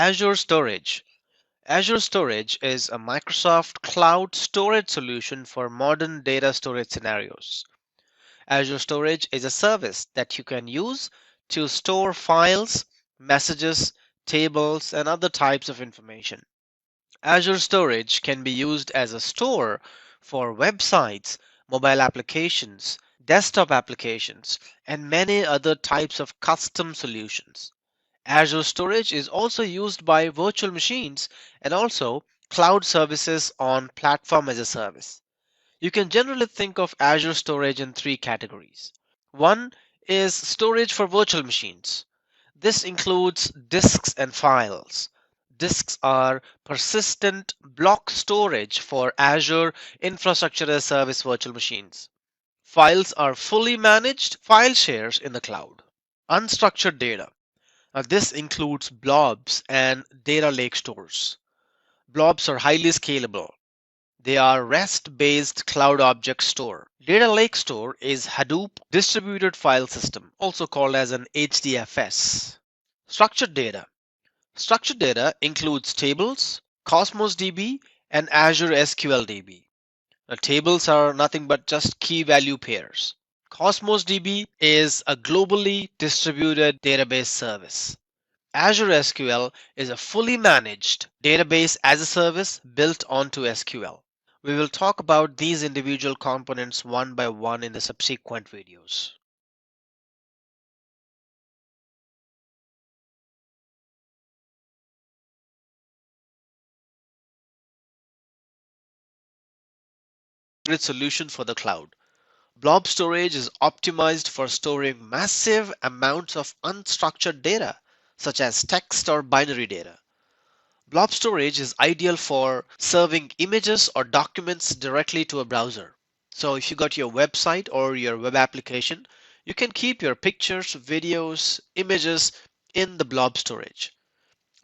Azure Storage. Azure Storage is a Microsoft cloud storage solution for modern data storage scenarios. Azure Storage is a service that you can use to store files, messages, tables, and other types of information. Azure Storage can be used as a store for websites, mobile applications, desktop applications, and many other types of custom solutions. Azure Storage is also used by virtual machines and also cloud services on platform as a service. You can generally think of Azure Storage in three categories. One is storage for virtual machines. This includes disks and files. Disks are persistent block storage for Azure Infrastructure as Service virtual machines. Files are fully managed file shares in the cloud. Unstructured data. This includes blobs and data lake stores. Blobs are highly scalable. They are REST-based cloud object store. Data lake store is Hadoop distributed file system, also called as an HDFS. Structured data. Structured data includes tables, Cosmos DB, and Azure SQL DB. Now, tables are nothing but just key value pairs. Cosmos DB is a globally distributed database service. Azure SQL is a fully managed database as a service built onto SQL. We will talk about these individual components one by one in the subsequent videos. Solution for the cloud. Blob storage is optimized for storing massive amounts of unstructured data, such as text or binary data. Blob storage is ideal for serving images or documents directly to a browser. So if you got your website or your web application, you can keep your pictures, videos, images in the blob storage.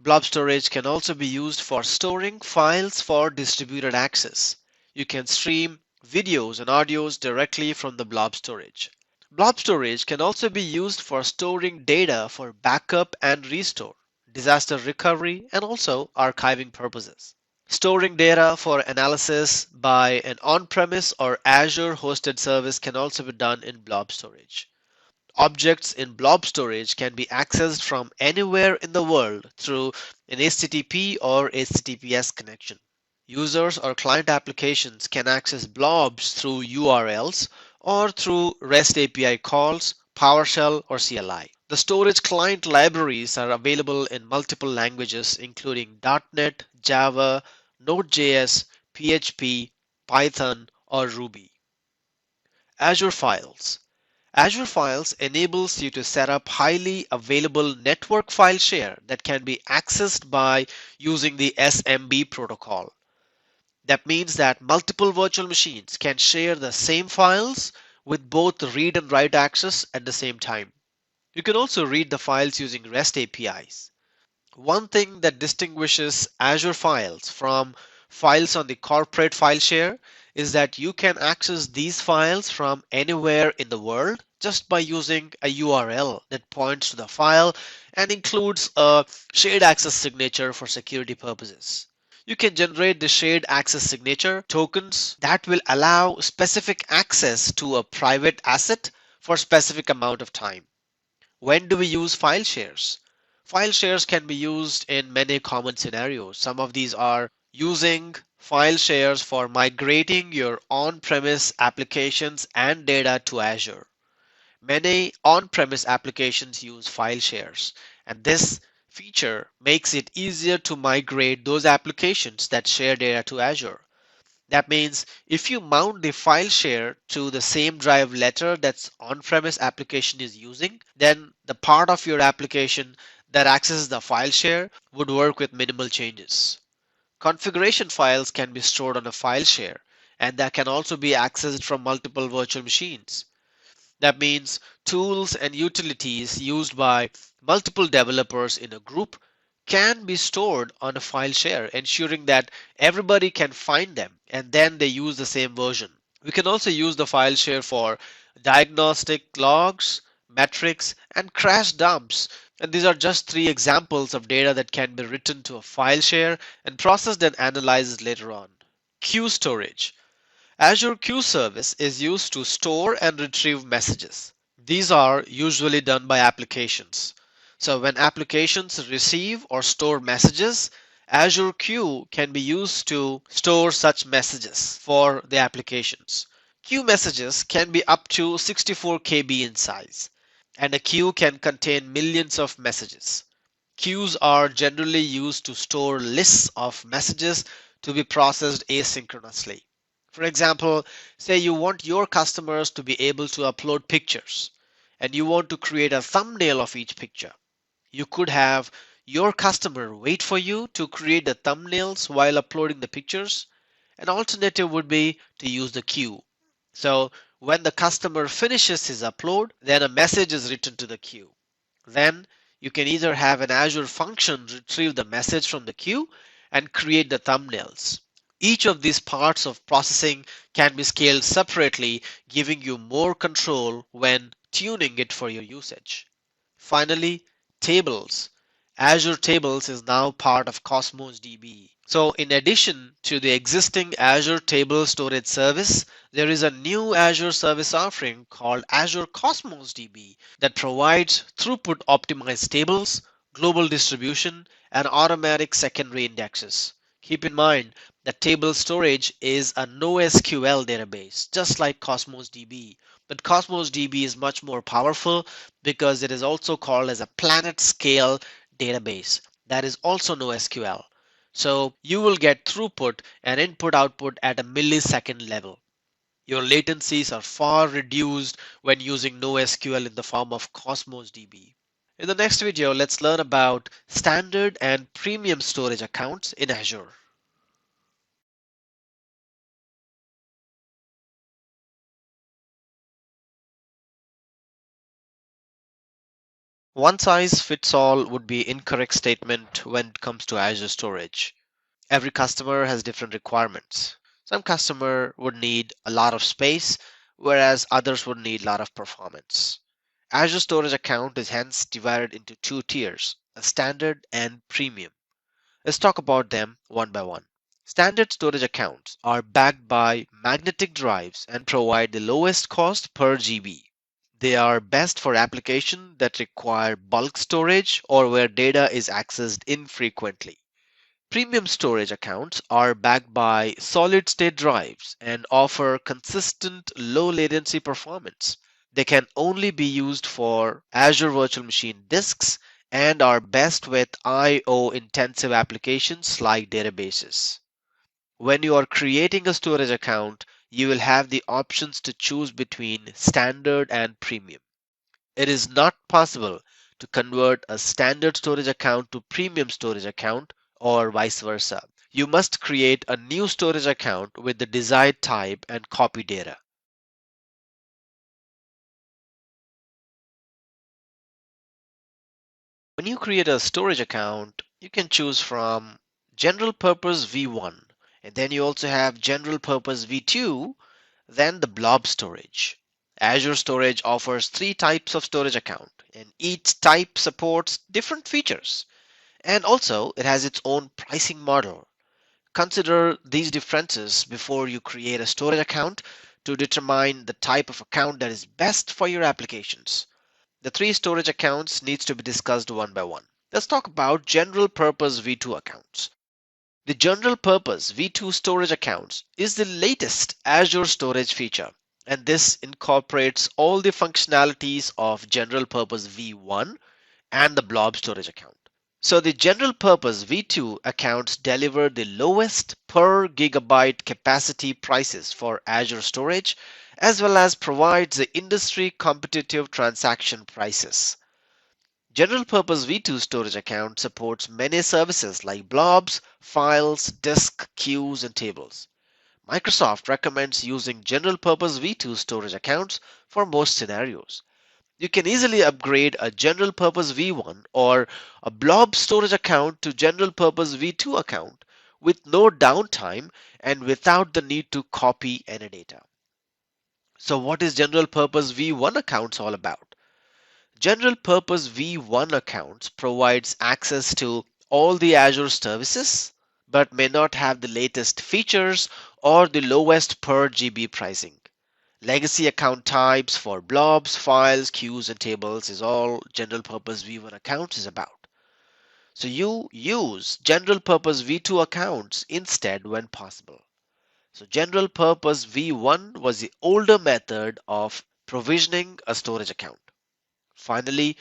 Blob storage can also be used for storing files for distributed access. You can stream videos and audios directly from the blob storage. Blob storage can also be used for storing data for backup and restore, disaster recovery, and also archiving purposes. Storing data for analysis by an on-premise or Azure hosted service can also be done in blob storage. Objects in blob storage can be accessed from anywhere in the world through an HTTP or HTTPS connection. Users or client applications can access blobs through URLs or through REST API calls, PowerShell, or CLI. The storage client libraries are available in multiple languages including .NET, Java, Node.js, PHP, Python, or Ruby. Azure Files. Azure Files enables you to set up highly available network file share that can be accessed by using the SMB protocol. That means that multiple virtual machines can share the same files with both read and write access at the same time. You can also read the files using REST APIs. One thing that distinguishes Azure Files from files on the corporate file share is that you can access these files from anywhere in the world just by using a URL that points to the file and includes a shared access signature for security purposes. You can generate the shared access signature tokens that will allow specific access to a private asset for a specific amount of time. When do we use file shares? File shares can be used in many common scenarios. Some of these are using file shares for migrating your on-premise applications and data to Azure. Many on-premise applications use file shares, and this feature makes it easier to migrate those applications that share data to Azure. That means if you mount the file share to the same drive letter that's on-premise application is using, then the part of your application that accesses the file share would work with minimal changes. Configuration files can be stored on a file share, and that can also be accessed from multiple virtual machines. That means tools and utilities used by multiple developers in a group can be stored on a file share, ensuring that everybody can find them and then they use the same version. We can also use the file share for diagnostic logs, metrics, and crash dumps And these are just three examples of data that can be written to a file share and processed and analyzed later on. Queue storage. Azure Queue Service is used to store and retrieve messages. These are usually done by applications. So when applications receive or store messages, Azure Queue can be used to store such messages for the applications. Queue messages can be up to 64 KB in size, and a queue can contain millions of messages. Queues are generally used to store lists of messages to be processed asynchronously. For example, say you want your customers to be able to upload pictures and you want to create a thumbnail of each picture. You could have your customer wait for you to create the thumbnails while uploading the pictures. An alternative would be to use the queue. So when the customer finishes his upload, then a message is written to the queue. Then you can either have an Azure function retrieve the message from the queue and create the thumbnails. Each of these parts of processing can be scaled separately, giving you more control when tuning it for your usage. Finally, tables. Azure Tables is now part of Cosmos DB. So in addition to the existing Azure Table Storage Service, there is a new Azure service offering called Azure Cosmos DB that provides throughput optimized tables, global distribution, and automatic secondary indexes. Keep in mind that table storage is a NoSQL database, just like Cosmos DB. But Cosmos DB is much more powerful because it is also called as a planet scale database that is also NoSQL. So you will get throughput and input output at a millisecond level. Your latencies are far reduced when using NoSQL in the form of Cosmos DB. In the next video, let's learn about standard and premium storage accounts in Azure. One size fits all would be incorrect statement when it comes to Azure storage. Every customer has different requirements. Some customer would need a lot of space, whereas others would need a lot of performance. Azure Storage Account is hence divided into two tiers, a standard and premium. Let's talk about them one by one. Standard storage accounts are backed by magnetic drives and provide the lowest cost per GB. They are best for applications that require bulk storage or where data is accessed infrequently. Premium storage accounts are backed by solid state drives and offer consistent low latency performance. They can only be used for Azure Virtual Machine disks and are best with I/O intensive applications like databases. When you are creating a storage account, you will have the options to choose between standard and premium. It is not possible to convert a standard storage account to premium storage account or vice versa. You must create a new storage account with the desired type and copy data. When you create a storage account, you can choose from general purpose V1, and then you also have general purpose V2, then the blob storage. Azure Storage offers three types of storage account, and each type supports different features. And also, it has its own pricing model. Consider these differences before you create a storage account to determine the type of account that is best for your applications. The three storage accounts needs to be discussed one by one. Let's talk about general purpose V2 accounts. The general purpose V2 storage accounts is the latest Azure storage feature, and this incorporates all the functionalities of general purpose V1 and the blob storage account. So the general purpose V2 accounts deliver the lowest per gigabyte capacity prices for Azure storage, as well as provides the industry competitive transaction prices. General purpose V2 storage account supports many services like blobs, files, disk, queues, and tables. Microsoft recommends using general purpose V2 storage accounts for most scenarios. You can easily upgrade a general purpose V1 or a blob storage account to general purpose V2 account with no downtime and without the need to copy any data. So what is general purpose V1 accounts all about? General purpose V1 accounts provides access to all the Azure services but may not have the latest features or the lowest per GB pricing. Legacy account types for blobs, files, queues, and tables is all general purpose V1 accounts is about. So you use general purpose V2 accounts instead when possible. So general purpose V1 was the older method of provisioning a storage account. Finally,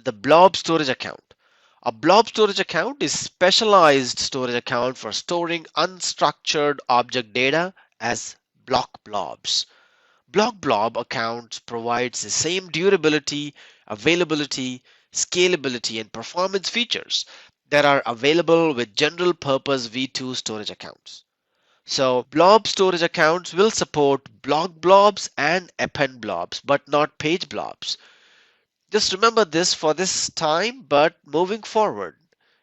the blob storage account. A blob storage account is specialized storage account for storing unstructured object data as block blobs. Block blob accounts provides the same durability, availability, scalability, and performance features that are available with general purpose V2 storage accounts. So blob storage accounts will support block blobs and append blobs, but not page blobs. Just remember this for this time, but moving forward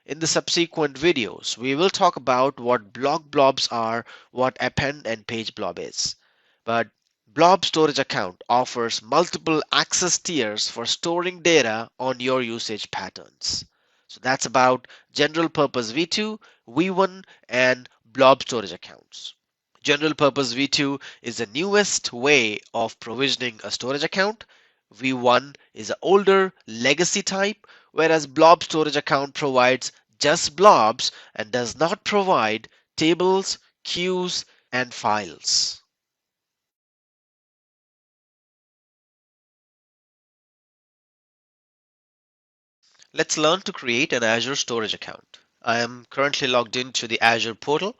in the subsequent videos, we will talk about what block blobs are, what append and page blob is. But blob storage account offers multiple access tiers for storing data on your usage patterns. So that's about general purpose V2, V1, and blob storage accounts. General purpose V2 is the newest way of provisioning a storage account. V1 is an older legacy type, whereas blob storage account provides just blobs and does not provide tables, queues, and files. Let's learn to create an Azure storage account. I am currently logged into the Azure portal.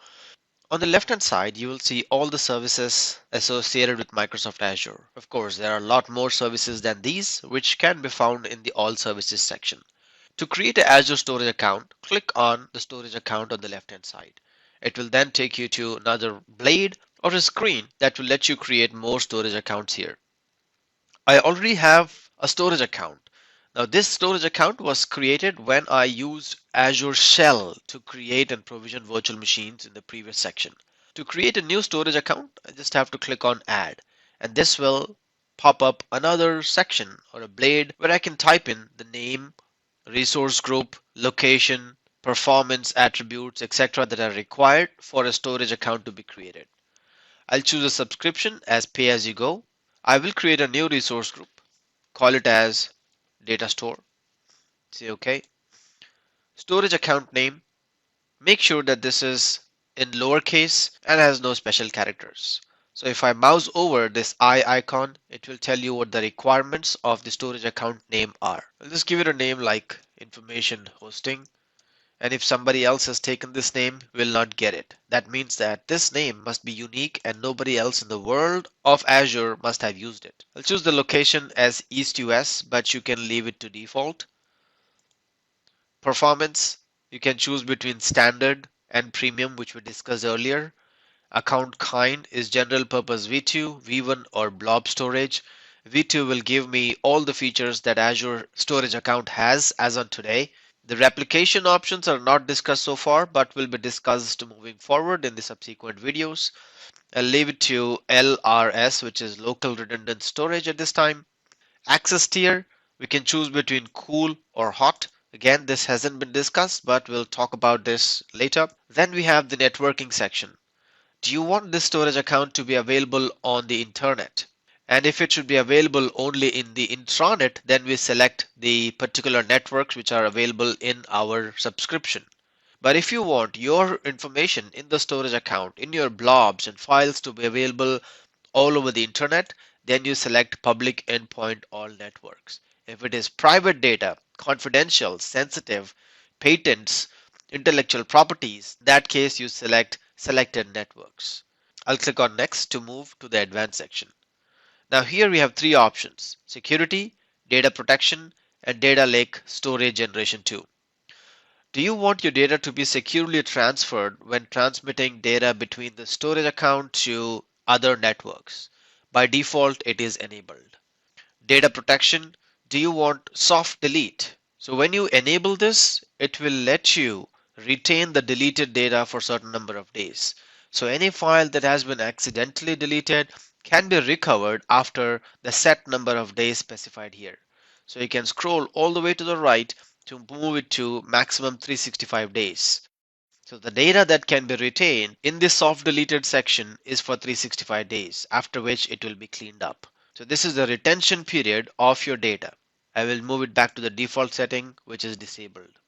On the left hand side, you will see all the services associated with Microsoft Azure. Of course, there are a lot more services than these, which can be found in the All Services section. To create an Azure storage account, click on the storage account on the left hand side. It will then take you to another blade or a screen that will let you create more storage accounts here. I already have a storage account. Now this storage account was created when I used Azure Shell to create and provision virtual machines in the previous section. To create a new storage account, I just have to click on add, and this will pop up another section or a blade where I can type in the name, resource group, location, performance attributes, etc. that are required for a storage account to be created. I'll choose a subscription as pay as you go. I will create a new resource group, call it as data store. Say OK. Storage account name. Make sure that this is in lowercase and has no special characters. So if I mouse over this I icon, it will tell you what the requirements of the storage account name are. I'll just give it a name like information hosting. And if somebody else has taken this name, will not get it. That means that this name must be unique and nobody else in the world of Azure must have used it. I'll choose the location as East US, but you can leave it to default. Performance, you can choose between standard and premium, which we discussed earlier. Account kind is general purpose V2, V1, or blob storage. V2 will give me all the features that Azure storage account has as on today. The replication options are not discussed so far, but will be discussed moving forward in the subsequent videos. I'll leave it to LRS, which is local redundant storage at this time. Access tier, we can choose between cool or hot. Again, this hasn't been discussed, but we'll talk about this later. Then we have the networking section. Do you want this storage account to be available on the internet? And if it should be available only in the intranet, then we select the particular networks which are available in our subscription. But if you want your information in the storage account, in your blobs and files to be available all over the internet, then you select public endpoint all networks. If it is private data, confidential, sensitive, patents, intellectual properties, in that case you select selected networks. I'll click on next to move to the advanced section. Now here we have three options: security, data protection, and data lake storage generation 2. Do you want your data to be securely transferred when transmitting data between the storage account to other networks? By default, it is enabled. Data protection, do you want soft delete? So when you enable this, it will let you retain the deleted data for a certain number of days. So any file that has been accidentally deleted can be recovered after the set number of days specified here. So you can scroll all the way to the right to move it to maximum 365 days. So the data that can be retained in this soft deleted section is for 365 days, after which it will be cleaned up. So this is the retention period of your data. I will move it back to the default setting, which is disabled.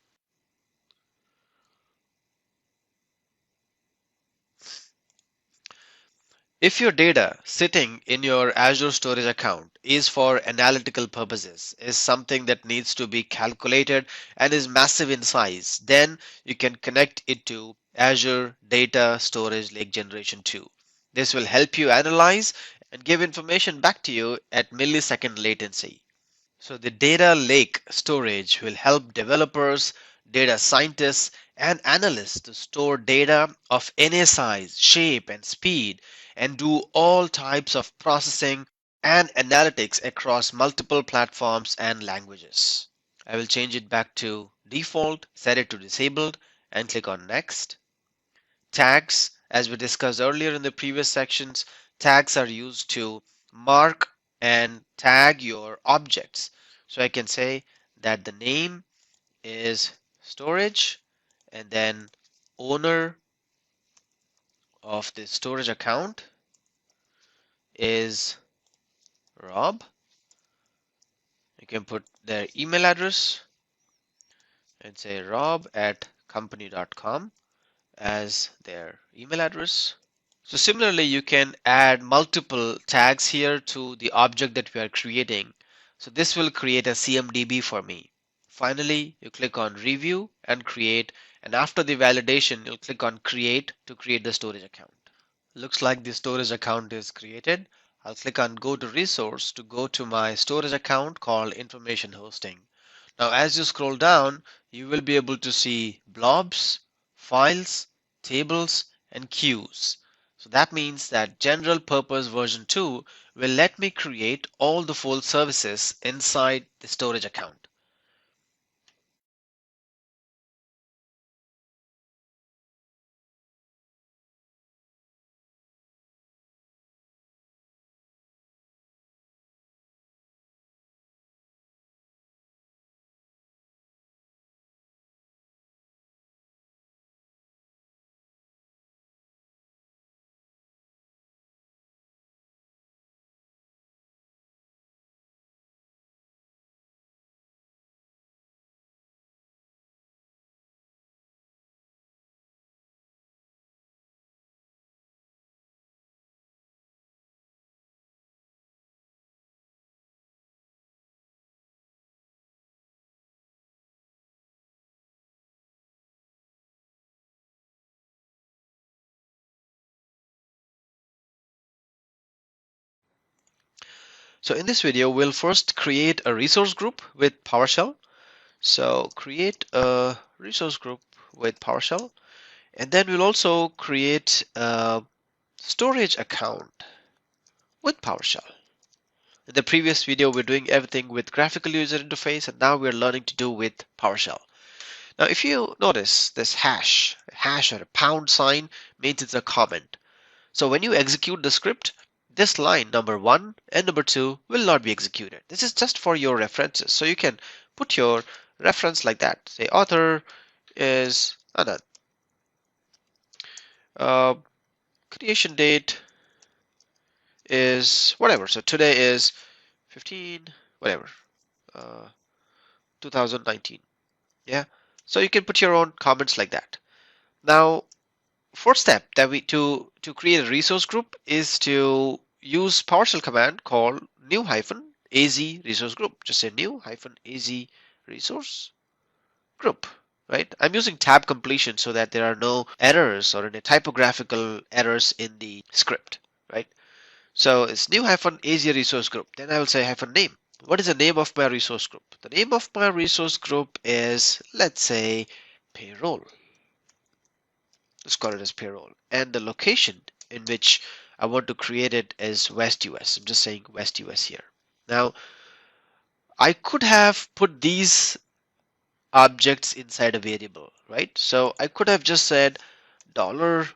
If your data sitting in your Azure storage account is for analytical purposes, is something that needs to be calculated and is massive in size, then you can connect it to Azure Data Storage Lake Generation 2. This will help you analyze and give information back to you at millisecond latency. So the data lake storage will help developers, data scientists, and analysts to store data of any size, shape, and speed, and do all types of processing and analytics across multiple platforms and languages. I will change it back to default, set it to disabled, and click on next. Tags, as we discussed earlier in the previous sections, tags are used to mark and tag your objects. So I can say that the name is storage and then owner of the storage account is Rob. You can put their email address and say rob at company.com as their email address. So similarly, you can add multiple tags here to the object that we are creating. So this will create a CMDB for me. Finally, you click on review and create, and after the validation, you'll click on create to create the storage account. Looks like the storage account is created. I'll click on go to resource to go to my storage account called information hosting. Now as you scroll down, you will be able to see blobs, files, tables, and queues. So that means that general purpose version 2 will let me create all the full services inside the storage account. So in this video, we'll first create a resource group with PowerShell. So create a resource group with PowerShell, and then we'll also create a storage account with PowerShell. In the previous video, we're doing everything with graphical user interface, and now we're learning to do with PowerShell. Now, if you notice this hash or a pound sign means it's a comment. So when you execute the script, this line number 1 and number 2 will not be executed. This is just for your references. So you can put your reference like that. Say author is Anand. Uh, Creation date is whatever. So today is 15, whatever, uh, 2019. Yeah. So you can put your own comments like that. Now, first step that we to create a resource group is to use PowerShell command called new hyphen AZ resource group. Just say new hyphen AZ resource group. Right? I'm using tab completion so that there are no errors or any typographical errors in the script. Right? So it's new hyphen AZ resource group. Then I will say hyphen name. What is the name of my resource group? The name of my resource group is, let's say, payroll. Let's call it as payroll. And the location in which I want to create it is West US. I'm just saying West US here. Now, I could have put these objects inside a variable, right? So I could have just said dollar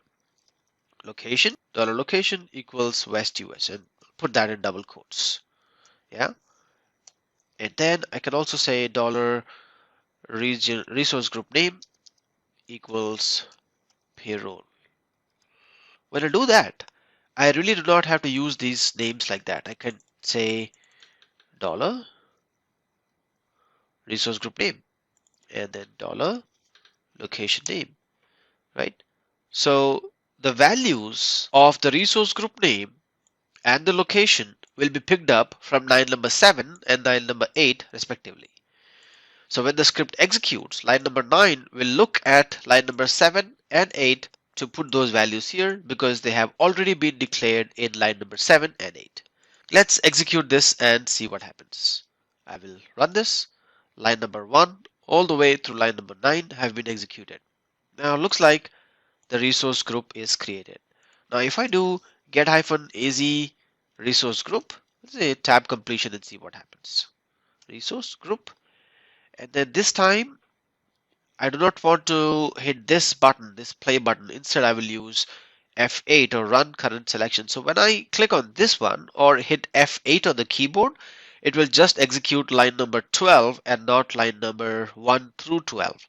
location equals West US and put that in double quotes. Yeah. And then I can also say dollar region resource group name equals payroll. When I do that, I really do not have to use these names like that. I can say dollar resource group name and then dollar location name, right? So the values of the resource group name and the location will be picked up from line number 7 and line number 8 respectively. So when the script executes, line number 9 will look at line number 7 and 8 to put those values here because they have already been declared in line number 7 and 8. Let's execute this and see what happens. I will run this. Line number 1 all the way through line number 9 have been executed. Now it looks like the resource group is created. Now if I do get-az resource group, let's say tab completion and see what happens. Resource group, and then this time I do not want to hit this button, this play button. Instead I will use F8 or run current selection. So when I click on this one or hit F8 on the keyboard, it will just execute line number 12 and not line number 1 through 12.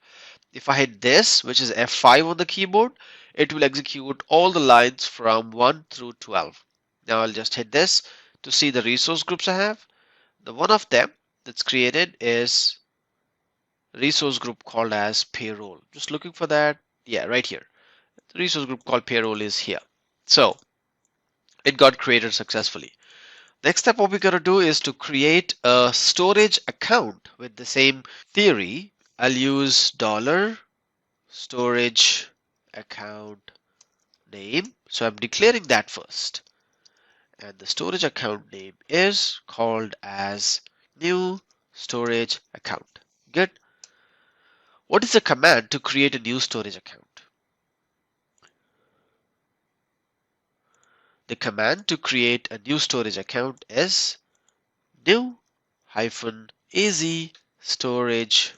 If I hit this, which is F5 on the keyboard, it will execute all the lines from 1 through 12. Now I'll just hit this to see the resource groups I have. The one of them that's created is resource group called as payroll. Just looking for that. Yeah, right here. The resource group called payroll is here. So it got created successfully. Next step, what we're going to do is to create a storage account with the same theory. I'll use dollar storage account name. So I'm declaring that first. And the storage account name is called as new storage account. Good. What is the command to create a new storage account? The command to create a new storage account is new hyphen AZ storage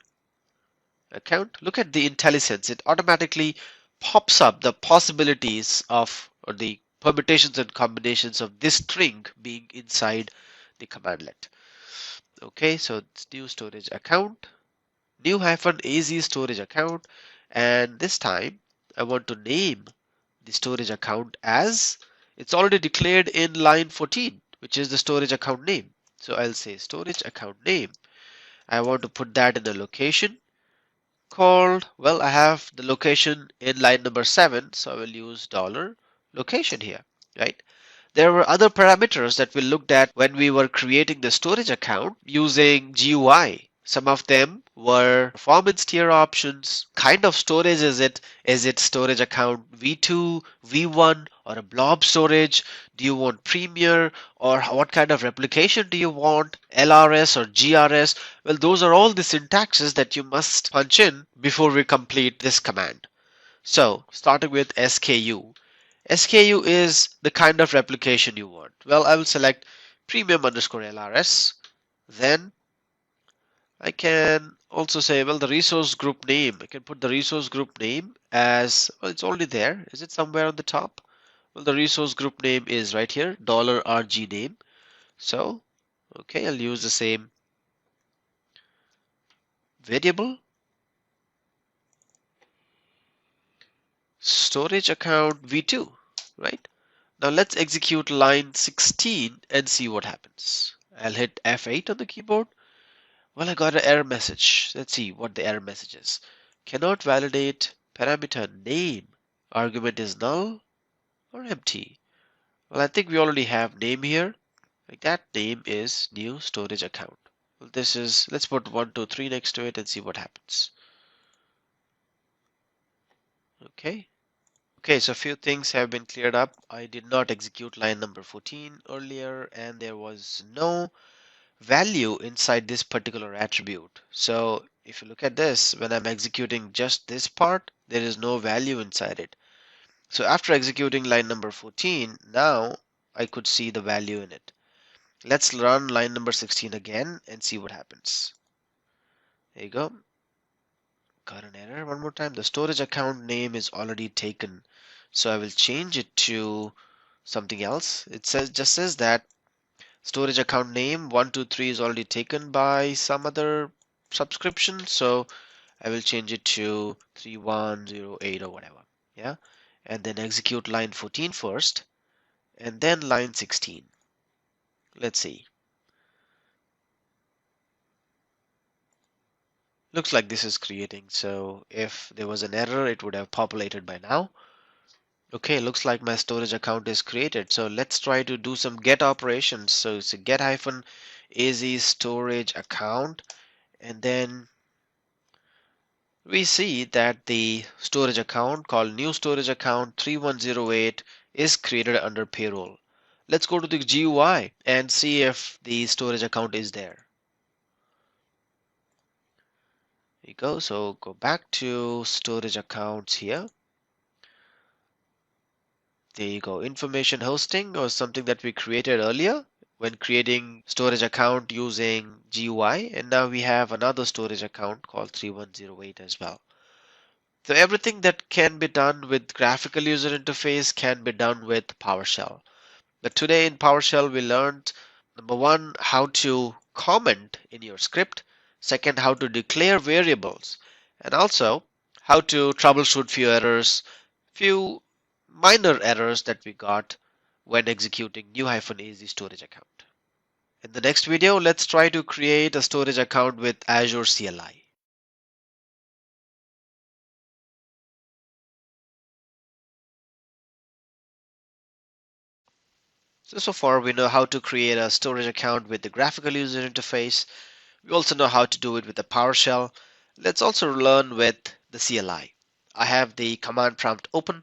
account. Look at the IntelliSense. It automatically pops up the possibilities of or the permutations and combinations of this string being inside the commandlet. Okay, so it's new storage account, new hyphen AZ storage account, and this time I want to name the storage account as it's already declared in line 14, which is the storage account name. So I'll say storage account name. I want to put that in the location called, well, I have the location in line number 7, so I will use dollar location here, right? There were other parameters that we looked at when we were creating the storage account using GUI. Some of them were performance tier options. Kind of storage is it? Is it storage account V2, V1, or a blob storage? Do you want Premier, or what kind of replication do you want? LRS or GRS? Well, those are all the syntaxes that you must punch in before we complete this command. So starting with SKU. SKU is the kind of replication you want. Well, I will select premium underscore LRS. Then I can also say, well, the resource group name. I can put the resource group name as, well, it's already there. Is it somewhere on the top? Well, the resource group name is right here, $RG name. So, okay, I'll use the same variable. Storage account V2, right? Now let's execute line 16 and see what happens. I'll hit F8 on the keyboard. Well, I got an error message. Let's see what the error message is. Cannot validate parameter name. Argument is null or empty. Well, I think we already have name here. Like that name is new storage account. Well, this is, let's put 1, 2, 3 next to it and see what happens. Okay. Okay, so a few things have been cleared up. I did not execute line number 14 earlier, and there was no value inside this particular attribute. So if you look at this, when I'm executing just this part, there is no value inside it. So after executing line number 14, now I could see the value in it. Let's run line number 16 again and see what happens. There you go. Got an error one more time. The storage account name is already taken. So I will change it to something else. It says just says that Storage account name 123 is already taken by some other subscription, so I will change it to 3108 or whatever. Yeah. And then execute line 14 first and then line 16. Let's see. Looks like this is creating. So if there was an error, it would have populated by now. Okay, looks like my storage account is created. So let's try to do some get operations. So it's a get hyphen AZ storage account. And then we see that the storage account called new storage account 3108 is created under payroll. Let's go to the GUI and see if the storage account is there. Here you go. So go back to storage accounts here. There you go. Information hosting was something that we created earlier when creating storage account using GUI, and now we have another storage account called 3108 as well. So everything that can be done with graphical user interface can be done with PowerShell. But today in PowerShell we learned number one, how to comment in your script, second, how to declare variables, and also how to troubleshoot few minor errors that we got when executing new-az storage account. In the next video, let's try to create a storage account with Azure CLI. So far we know how to create a storage account with the graphical user interface. We also know how to do it with the PowerShell. Let's also learn with the CLI. I have the command prompt open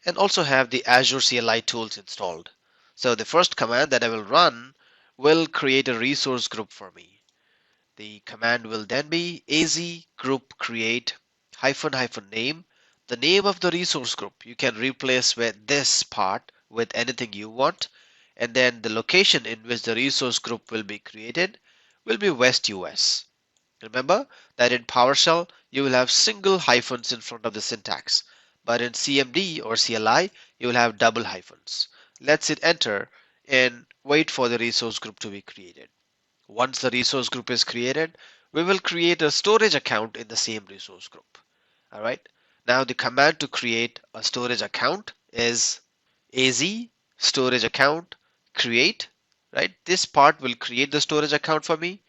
and also have the Azure CLI tools installed. So the first command that I will run will create a resource group for me. The command will then be az group create hyphen hyphen name, the name of the resource group. You can replace with this part with anything you want, and then the location in which the resource group will be created will be West US. Remember that in PowerShell you will have single hyphens in front of the syntax, but in CMD or CLI you will have double hyphens. Let's hit enter and wait for the resource group to be created. Once the resource group is created, we will create a storage account in the same resource group. All right. Now the command to create a storage account is az storage account create, right? This part will create the storage account for me.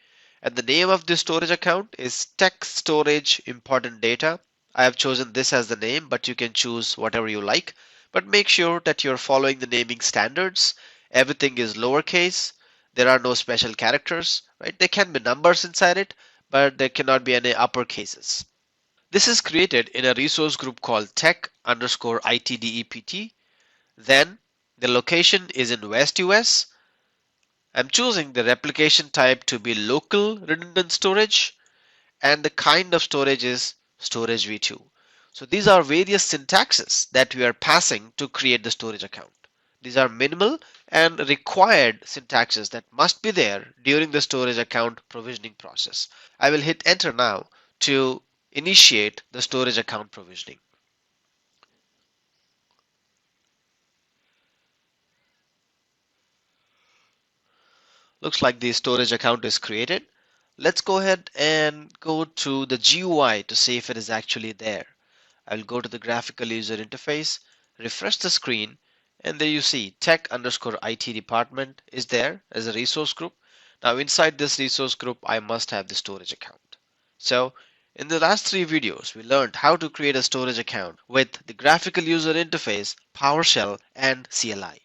And the name of this storage account is text storage important data. I have chosen this as the name, but you can choose whatever you like. But make sure that you're following the naming standards. Everything is lowercase. There are no special characters, right? There can be numbers inside it, but there cannot be any upper cases. This is created in a resource group called tech underscore itdept. Then the location is in West US. I'm choosing the replication type to be local redundant storage, and the kind of storage is storage v2. So these are various syntaxes that we are passing to create the storage account. These are minimal and required syntaxes that must be there during the storage account provisioning process. I will hit enter now to initiate the storage account provisioning. Looks like the storage account is created. Let's go ahead and go to the GUI to see if it is actually there. I'll go to the graphical user interface, refresh the screen, and there you see tech underscore IT department is there as a resource group. Now inside this resource group, I must have the storage account. So in the last three videos, we learned how to create a storage account with the graphical user interface, PowerShell, and CLI.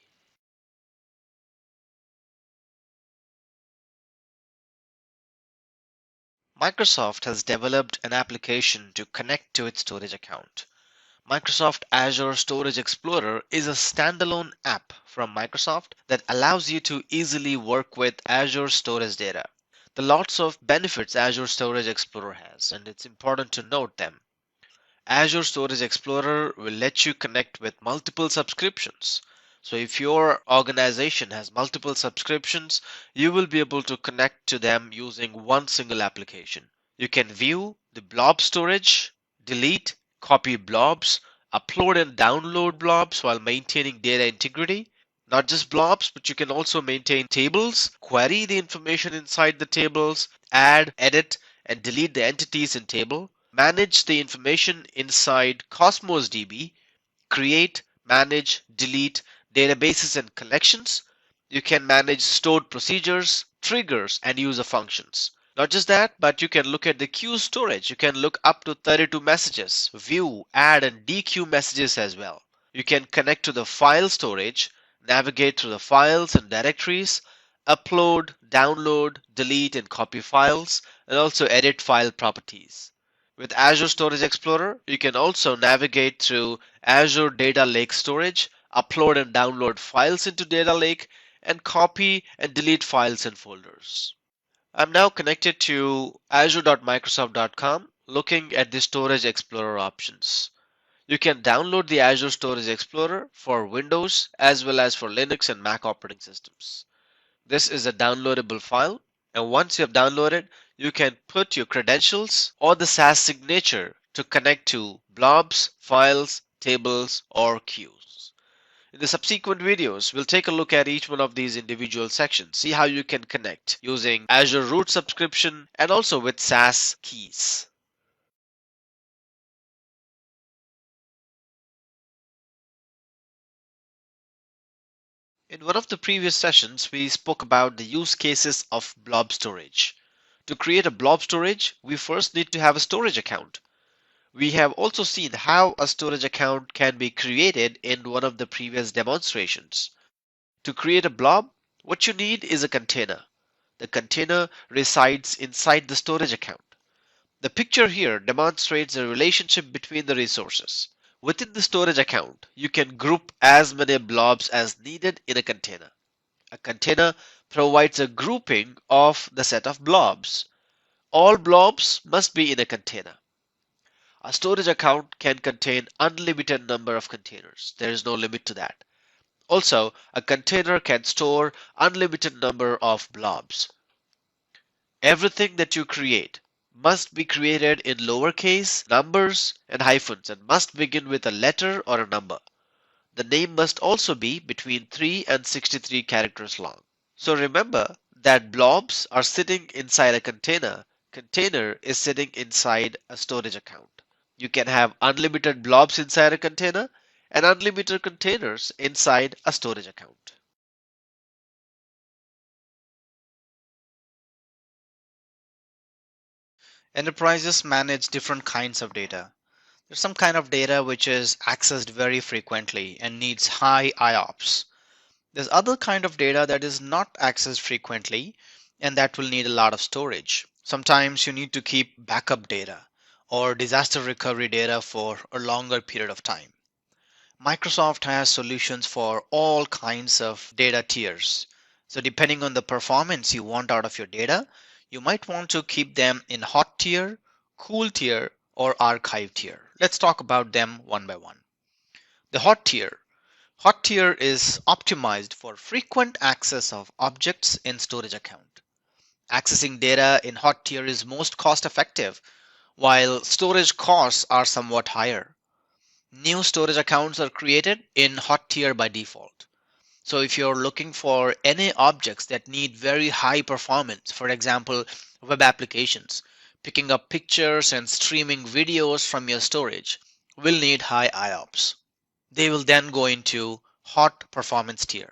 Microsoft has developed an application to connect to its storage account. Microsoft Azure Storage Explorer is a standalone app from Microsoft that allows you to easily work with Azure storage data. There are lots of benefits Azure Storage Explorer has, and it's important to note them. Azure Storage Explorer will let you connect with multiple subscriptions. So if your organization has multiple subscriptions, you will be able to connect to them using one single application. You can view the blob storage, delete, copy blobs, upload and download blobs while maintaining data integrity. Not just blobs, but you can also maintain tables, query the information inside the tables, add, edit, and delete the entities in table, manage the information inside Cosmos DB, create, manage, delete databases and collections. You can manage stored procedures, triggers, and user functions. Not just that, but you can look at the queue storage. You can look up to 32 messages, view, add, and dequeue messages as well. You can connect to the file storage, navigate through the files and directories, upload, download, delete, and copy files, and also edit file properties. With Azure Storage Explorer, you can also navigate through Azure Data Lake Storage, upload and download files into Data Lake, and copy and delete files and folders. I'm now connected to azure.microsoft.com looking at the Storage Explorer options. You can download the Azure Storage Explorer for Windows as well as for Linux and Mac operating systems. This is a downloadable file, and once you have downloaded, you can put your credentials or the SaaS signature to connect to blobs, files, tables, or queues. In the subsequent videos, we'll take a look at each one of these individual sections, see how you can connect using Azure Root subscription and also with SaaS keys. In one of the previous sessions, we spoke about the use cases of blob storage. To create a blob storage, we first need to have a storage account. We have also seen how a storage account can be created in one of the previous demonstrations. To create a blob, what you need is a container. The container resides inside the storage account. The picture here demonstrates a relationship between the resources. Within the storage account, you can group as many blobs as needed in a container. A container provides a grouping of the set of blobs. All blobs must be in a container. A storage account can contain unlimited number of containers. There is no limit to that. Also, a container can store unlimited number of blobs. Everything that you create must be created in lowercase, numbers, and hyphens and must begin with a letter or a number. The name must also be between 3 and 63 characters long. So remember that blobs are sitting inside a container. Container is sitting inside a storage account. You can have unlimited blobs inside a container and unlimited containers inside a storage account. Enterprises manage different kinds of data. There's some kind of data which is accessed very frequently and needs high IOPS. There's other kind of data that is not accessed frequently and that will need a lot of storage. Sometimes you need to keep backup data or disaster recovery data for a longer period of time. Microsoft has solutions for all kinds of data tiers. So depending on the performance you want out of your data, you might want to keep them in hot tier, cool tier, or archive tier. Let's talk about them one by one. The hot tier. Hot tier is optimized for frequent access of objects in storage account. Accessing data in hot tier is most cost effective, while storage costs are somewhat higher. New storage accounts are created in hot tier by default. So if you're looking for any objects that need very high performance, for example, web applications, picking up pictures and streaming videos from your storage will need high IOPS. They will then go into hot performance tier.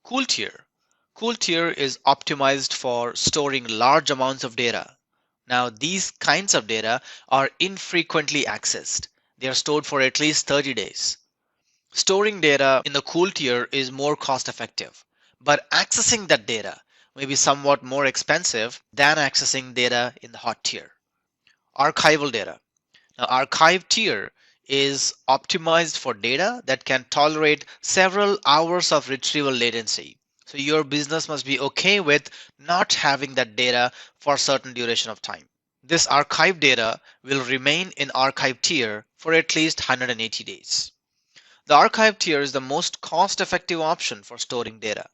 Cool tier. Cool tier is optimized for storing large amounts of data. Now these kinds of data are infrequently accessed. They are stored for at least 30 days. Storing data in the cool tier is more cost effective, but accessing that data may be somewhat more expensive than accessing data in the hot tier. Archival data. Now, archive tier is optimized for data that can tolerate several hours of retrieval latency. So your business must be okay with not having that data for a certain duration of time. This archive data will remain in archive tier for at least 180 days. The archive tier is the most cost-effective option for storing data,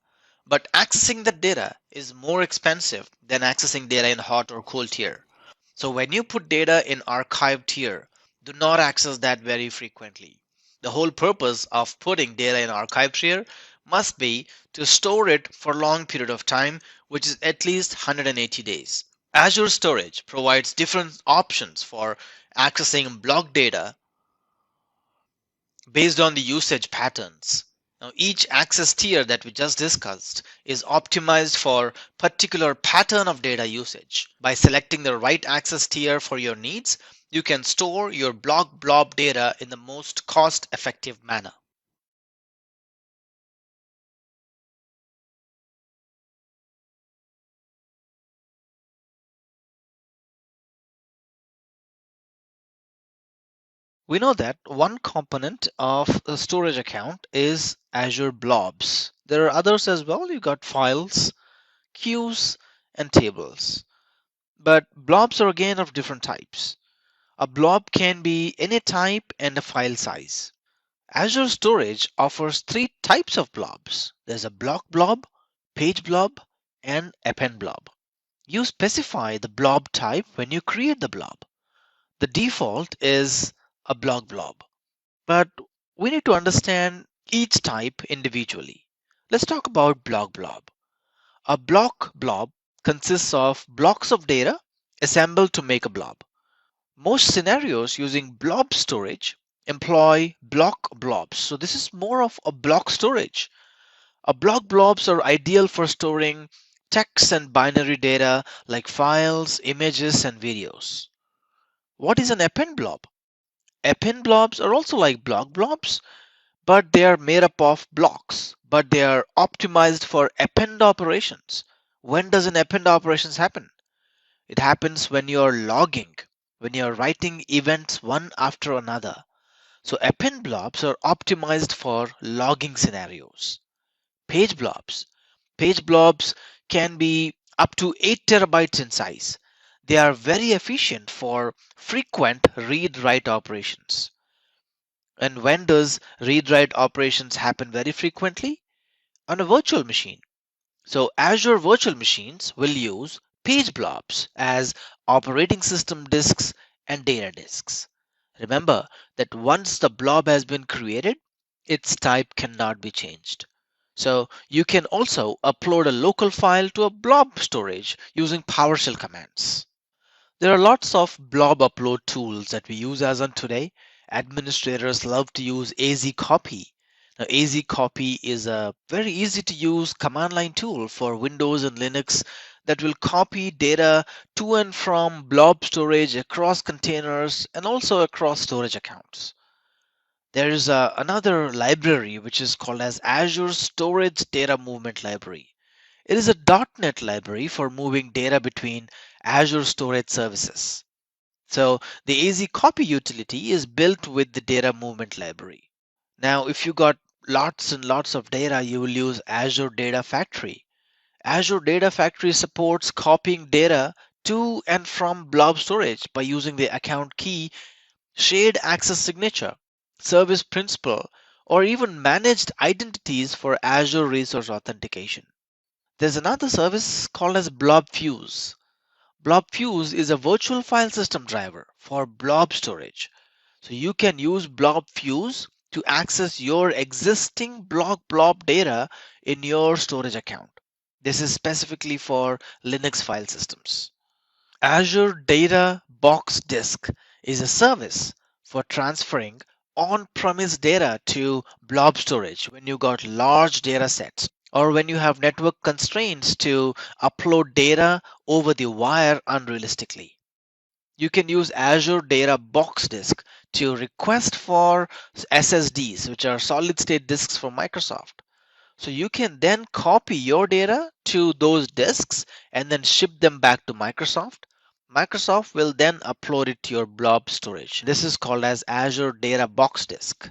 but accessing the data is more expensive than accessing data in hot or cool tier. So when you put data in archive tier, do not access that very frequently. The whole purpose of putting data in archive tier must be to store it for a long period of time, which is at least 180 days. Azure Storage provides different options for accessing block data based on the usage patterns. Now, each access tier that we just discussed is optimized for particular pattern of data usage. By selecting the right access tier for your needs, you can store your blob data in the most cost effective manner. We know that one component of a storage account is Azure Blobs. There are others as well. You got files, queues, and tables. But blobs are again of different types. A blob can be any type and a file size. Azure Storage offers three types of blobs. There's a block blob, page blob, and append blob. You specify the blob type when you create the blob. The default is a block blob, but we need to understand each type individually. Let's talk about block blob. A block blob consists of blocks of data assembled to make a blob. Most scenarios using blob storage employ block blobs. So this is more of a block storage. A block blobs are ideal for storing text and binary data like files, images, and videos. What is an append blob? Append blobs are also like block blobs, but they are made up of blocks, but they are optimized for append operations. When does an append operations happen? It happens when you're logging, when you're writing events one after another. So append blobs are optimized for logging scenarios. Page blobs. Page blobs can be up to 8 terabytes in size. They are very efficient for frequent read-write operations. And when does read-write operations happen very frequently? On a virtual machine. So Azure virtual machines will use page blobs as operating system disks and data disks. Remember that once the blob has been created, its type cannot be changed. So you can also upload a local file to a blob storage using PowerShell commands. There are lots of blob upload tools that we use as on today. Administrators love to use AZ copy. Now, AZ copy is a very easy to use command line tool for Windows and Linux that will copy data to and from blob storage across containers and also across storage accounts. There is another library which is called as Azure Storage Data Movement Library. It is a .NET library for moving data between Azure storage services. So the AZ copy utility is built with the data movement library. Now, if you got lots and lots of data, you will use Azure Data Factory. Azure Data Factory supports copying data to and from blob storage by using the account key, shared access signature, service principal, or even managed identities for Azure resource authentication. There's another service called as Blob Fuse. Blob Fuse is a virtual file system driver for blob storage. So you can use Blob Fuse to access your existing blob data in your storage account. This is specifically for Linux file systems. Azure Data Box Disk is a service for transferring on-premise data to blob storage when you got large data sets or when you have network constraints to upload data over the wire unrealistically. You can use Azure Data Box Disk to request for SSDs, which are solid state disks from Microsoft. So you can then copy your data to those disks and then ship them back to Microsoft. Microsoft will then upload it to your blob storage. This is called as Azure Data Box Disk.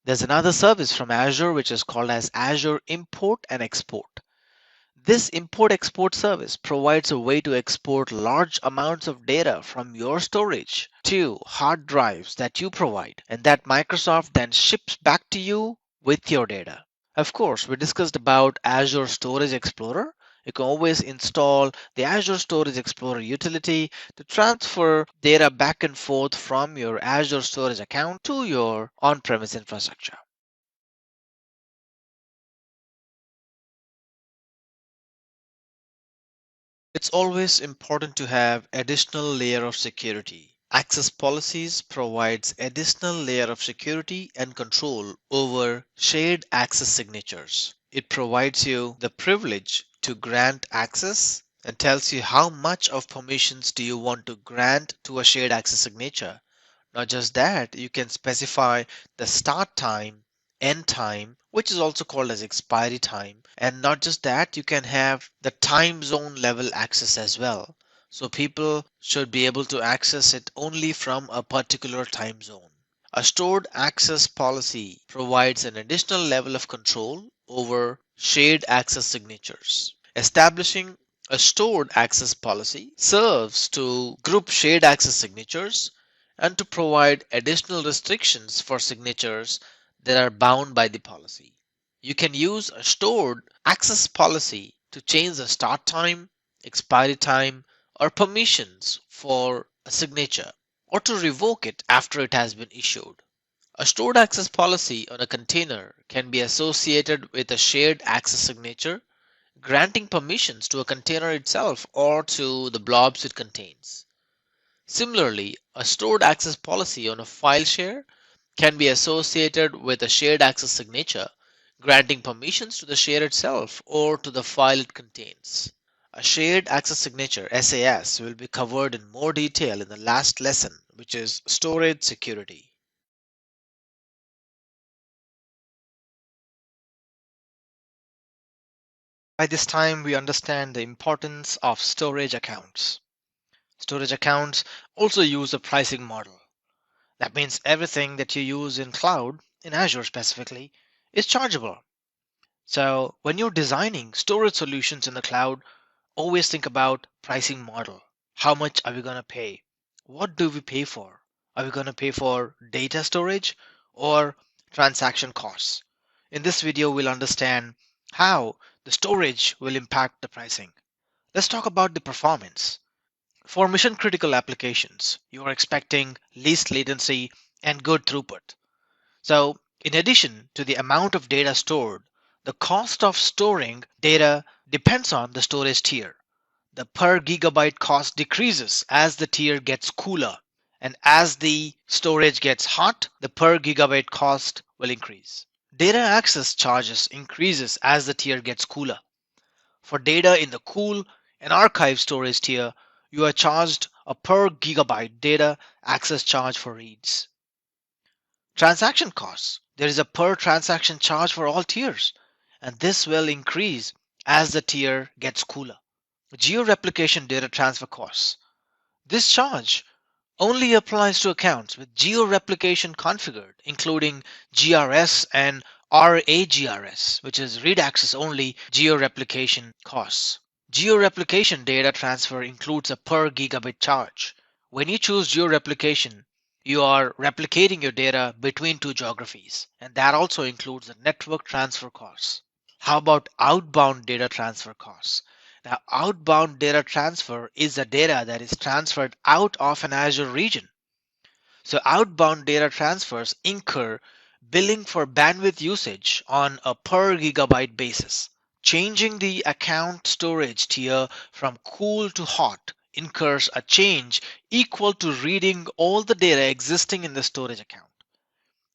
There's another service from Azure which is called as Azure Import and Export. This import export service provides a way to export large amounts of data from your storage to hard drives that you provide and that Microsoft then ships back to you with your data. Of course, we discussed about Azure Storage Explorer. You can always install the Azure Storage Explorer utility to transfer data back and forth from your Azure Storage account to your on-premise infrastructure. It's always important to have additional layer of security. Access policies provides additional layer of security and control over shared access signatures. It provides you the privilege to grant access and tells you how much of permissions do you want to grant to a shared access signature. Not just that, you can specify the start time, end time, which is also called as expiry time. And not just that, you can have the time zone level access as well. So people should be able to access it only from a particular time zone. A stored access policy provides an additional level of control over shared access signatures. Establishing a stored access policy serves to group shared access signatures and to provide additional restrictions for signatures that are bound by the policy. You can use a stored access policy to change the start time, expiry time, or permissions for a signature, or to revoke it after it has been issued. A stored access policy on a container can be associated with a shared access signature, granting permissions to a container itself or to the blobs it contains. Similarly, a stored access policy on a file share can be associated with a shared access signature, granting permissions to the share itself or to the file it contains. A shared access signature SAS will be covered in more detail in the last lesson, which is storage security. By this time, we understand the importance of storage accounts. Storage accounts also use a pricing model. That means everything that you use in cloud, in Azure specifically, is chargeable. So when you're designing storage solutions in the cloud, always think about pricing model. How much are we going to pay? What do we pay for? Are we going to pay for data storage or transaction costs? In this video, we'll understand how the storage will impact the pricing. Let's talk about the performance. For mission critical applications, you are expecting least latency and good throughput. So, in addition to the amount of data stored, the cost of storing data depends on the storage tier. The per gigabyte cost decreases as the tier gets cooler, and as the storage gets hot, the per gigabyte cost will increase. Data access charges increases as the tier gets cooler. For data in the cool and archive storage tier, you are charged a per gigabyte data access charge for reads. Transaction costs. There is a per transaction charge for all tiers, and this will increase as the tier gets cooler. Geo-replication data transfer costs. This charge only applies to accounts with geo-replication configured, including GRS and RAGRS, which is read access only geo-replication costs. Geo-replication data transfer includes a per gigabit charge. When you choose geo-replication, you are replicating your data between two geographies, and that also includes the network transfer costs. How about outbound data transfer costs? Now, outbound data transfer is the data that is transferred out of an Azure region. So, outbound data transfers incur billing for bandwidth usage on a per gigabyte basis. Changing the account storage tier from cool to hot incurs a change equal to reading all the data existing in the storage account.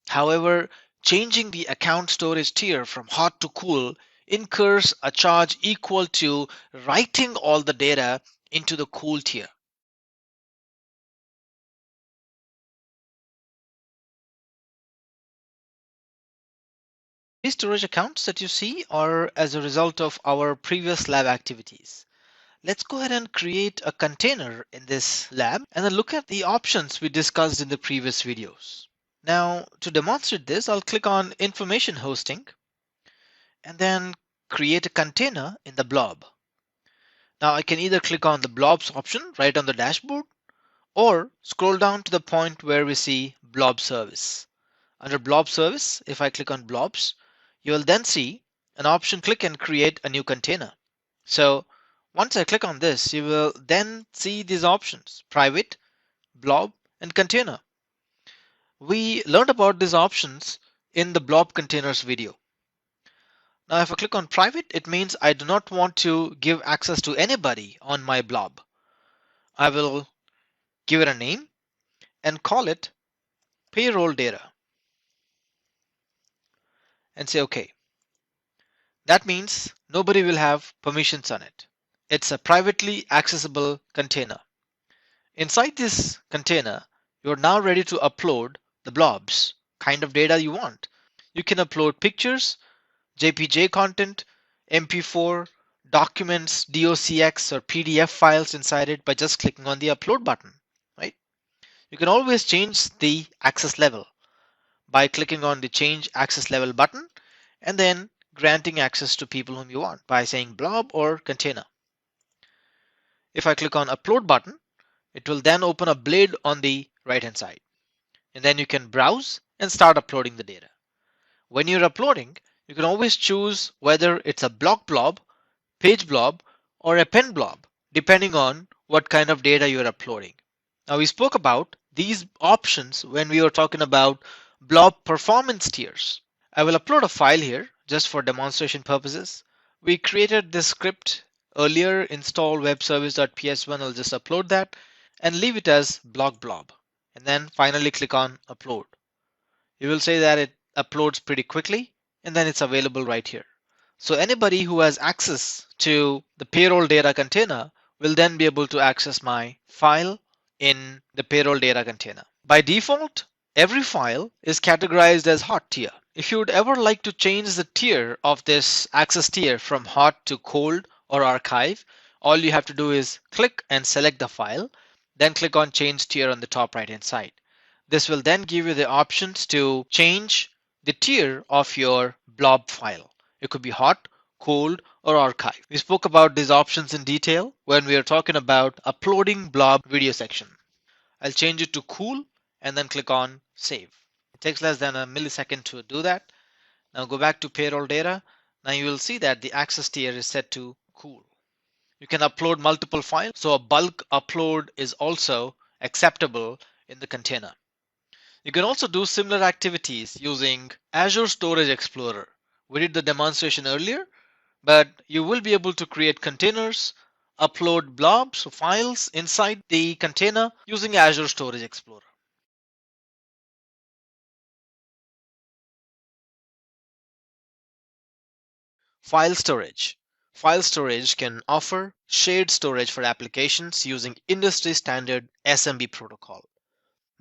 However, changing the account storage tier from hot to cool incurs a charge equal to writing all the data into the cool tier. These storage accounts that you see are as a result of our previous lab activities. Let's go ahead and create a container in this lab and then look at the options we discussed in the previous videos. Now, to demonstrate this, I'll click on Information Hosting and then create a container in the blob. Now I can either click on the blobs option right on the dashboard or scroll down to the point where we see blob service. Under blob service, if I click on blobs, you will then see an option click and create a new container. So once I click on this, you will then see these options: private, blob, and container. We learned about these options in the blob containers video. Now, if I click on private, it means I do not want to give access to anybody on my blob. I will give it a name and call it payroll data and say OK. That means nobody will have permissions on it. It's a privately accessible container. Inside this container, you're now ready to upload the blobs, kind of data you want. You can upload pictures, JPG content, MP4, documents, DOCX or PDF files inside it by just clicking on the upload button, right? You can always change the access level by clicking on the change access level button and then granting access to people whom you want by saying blob or container. If I click on upload button, it will then open a blade on the right hand side. And then you can browse and start uploading the data. When you're uploading, you can always choose whether it's a block blob, page blob, or a pen blob, depending on what kind of data you're uploading. Now, we spoke about these options when we were talking about blob performance tiers. I will upload a file here just for demonstration purposes. We created this script earlier, install web service.ps1. I'll just upload that and leave it as block blob. And then finally click on upload. You will say that it uploads pretty quickly and then it's available right here. So anybody who has access to the payroll data container will then be able to access my file in the payroll data container. By default, every file is categorized as hot tier. If you would ever like to change the tier of this access tier from hot to cold or archive, all you have to do is click and select the file, then click on change tier on the top right hand side. This will then give you the options to change the tier of your blob file. It could be hot, cold, or archive. We spoke about these options in detail when we are talking about uploading blob video section. I'll change it to cool and then click on save. It takes less than a millisecond to do that. Now go back to payroll data. Now you will see that the access tier is set to cool. You can upload multiple files, so a bulk upload is also acceptable in the container. You can also do similar activities using Azure Storage Explorer. We did the demonstration earlier, but you will be able to create containers, upload blobs or files inside the container using Azure Storage Explorer. File storage. File storage can offer shared storage for applications using industry standard SMB protocol.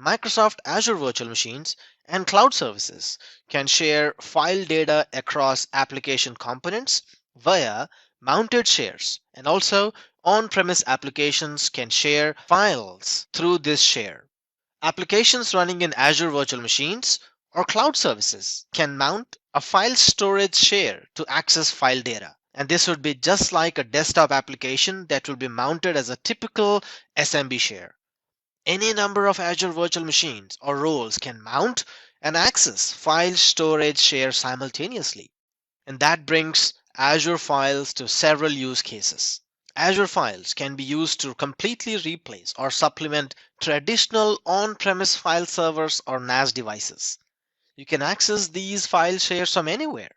Microsoft Azure virtual machines and cloud services can share file data across application components via mounted shares, and also on-premise applications can share files through this share. Applications running in Azure virtual machines or cloud services can mount a file storage share to access file data. And this would be just like a desktop application that will be mounted as a typical SMB share. Any number of Azure virtual machines or roles can mount and access file storage share simultaneously. And that brings Azure Files to several use cases. Azure Files can be used to completely replace or supplement traditional on-premise file servers or NAS devices. You can access these file shares from anywhere.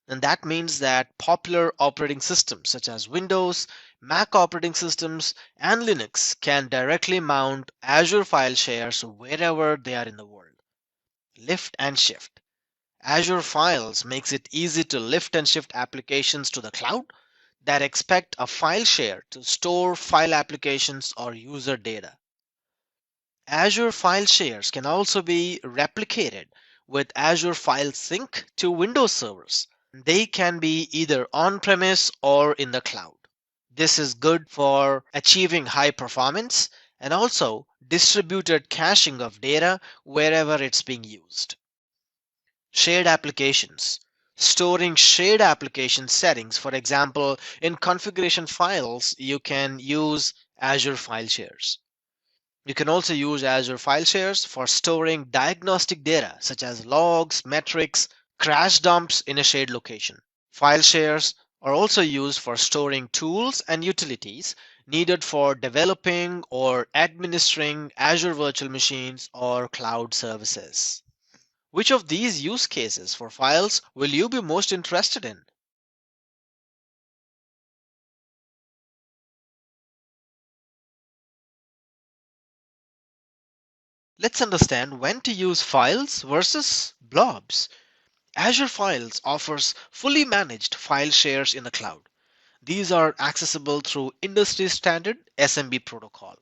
And that means that popular operating systems such as Windows, Mac operating systems, and Linux can directly mount Azure file shares wherever they are in the world. Lift and shift. Azure Files makes it easy to lift and shift applications to the cloud that expect a file share to store file applications or user data. Azure file shares can also be replicated with Azure File Sync to Windows servers. They can be either on-premise or in the cloud. This is good for achieving high performance and also distributed caching of data wherever it's being used. Shared applications. Storing shared application settings. For example, in configuration files, you can use Azure File Shares. You can also use Azure File Shares for storing diagnostic data such as logs, metrics, crash dumps in a shared location. File shares are also used for storing tools and utilities needed for developing or administering Azure virtual machines or cloud services. Which of these use cases for files will you be most interested in? Let's understand when to use files versus blobs. Azure Files offers fully managed file shares in the cloud. These are accessible through industry standard SMB protocol.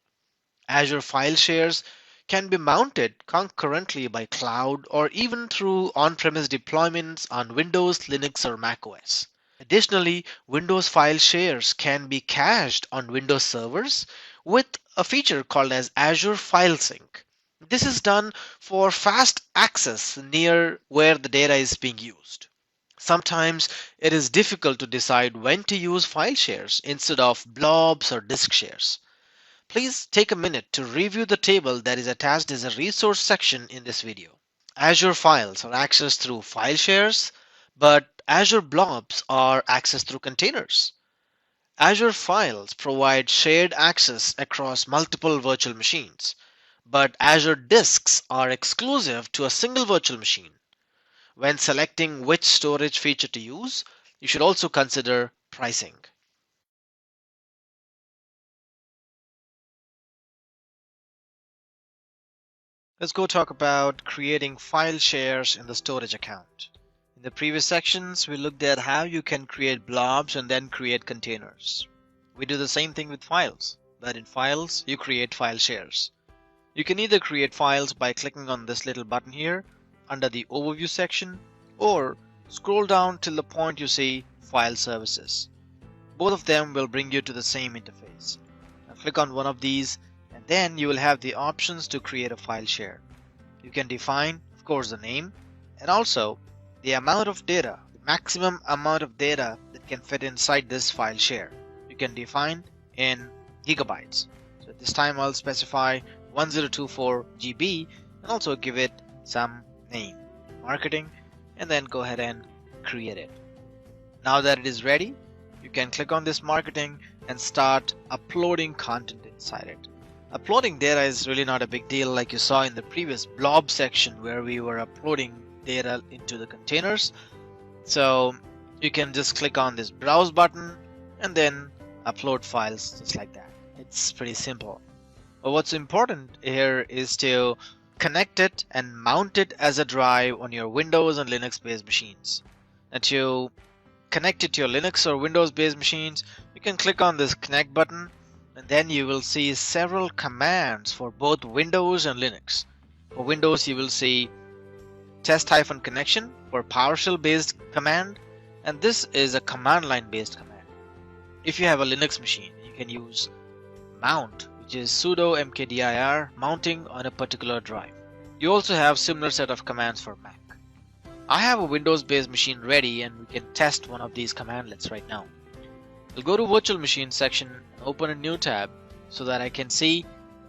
Azure file shares can be mounted concurrently by cloud or even through on-premise deployments on Windows, Linux, or macOS. Additionally, Windows file shares can be cached on Windows servers with a feature called as Azure File Sync. This is done for fast access near where the data is being used. Sometimes it is difficult to decide when to use file shares instead of blobs or disk shares. Please take a minute to review the table that is attached as a resource section in this video. Azure files are accessed through file shares, but Azure blobs are accessed through containers. Azure files provide shared access across multiple virtual machines, but Azure disks are exclusive to a single virtual machine. When selecting which storage feature to use, you should also consider pricing. Let's go talk about creating file shares in the storage account. In the previous sections, we looked at how you can create blobs and then create containers. We do the same thing with files, but in files, you create file shares. You can either create files by clicking on this little button here under the overview section, or scroll down till the point you see file services. Both of them will bring you to the same interface. Now click on one of these and then you will have the options to create a file share. You can define, of course, the name and also the amount of data, the maximum amount of data that can fit inside this file share. You can define in gigabytes. So at this time I'll specify 1024 GB and also give it some name, marketing, and then go ahead and create it. Now that it is ready, you can click on this marketing and start uploading content inside it. Uploading data is really not a big deal like you saw in the previous blob section where we were uploading data into the containers. So you can just click on this browse button and then upload files just like that. It's pretty simple. But what's important here is to connect it and mount it as a drive on your Windows and Linux based machines. And to connect it to your Linux or Windows based machines, you can click on this connect button and then you will see several commands for both Windows and Linux. For Windows you will see test-connection for PowerShell based command, and this is a command line based command. If you have a Linux machine, you can use mount, which is sudo mkdir mounting on a particular drive. You also have similar set of commands for Mac. I have a Windows based machine ready and we can test one of these commandlets right now. I'll go to virtual machine section and open a new tab so that I can see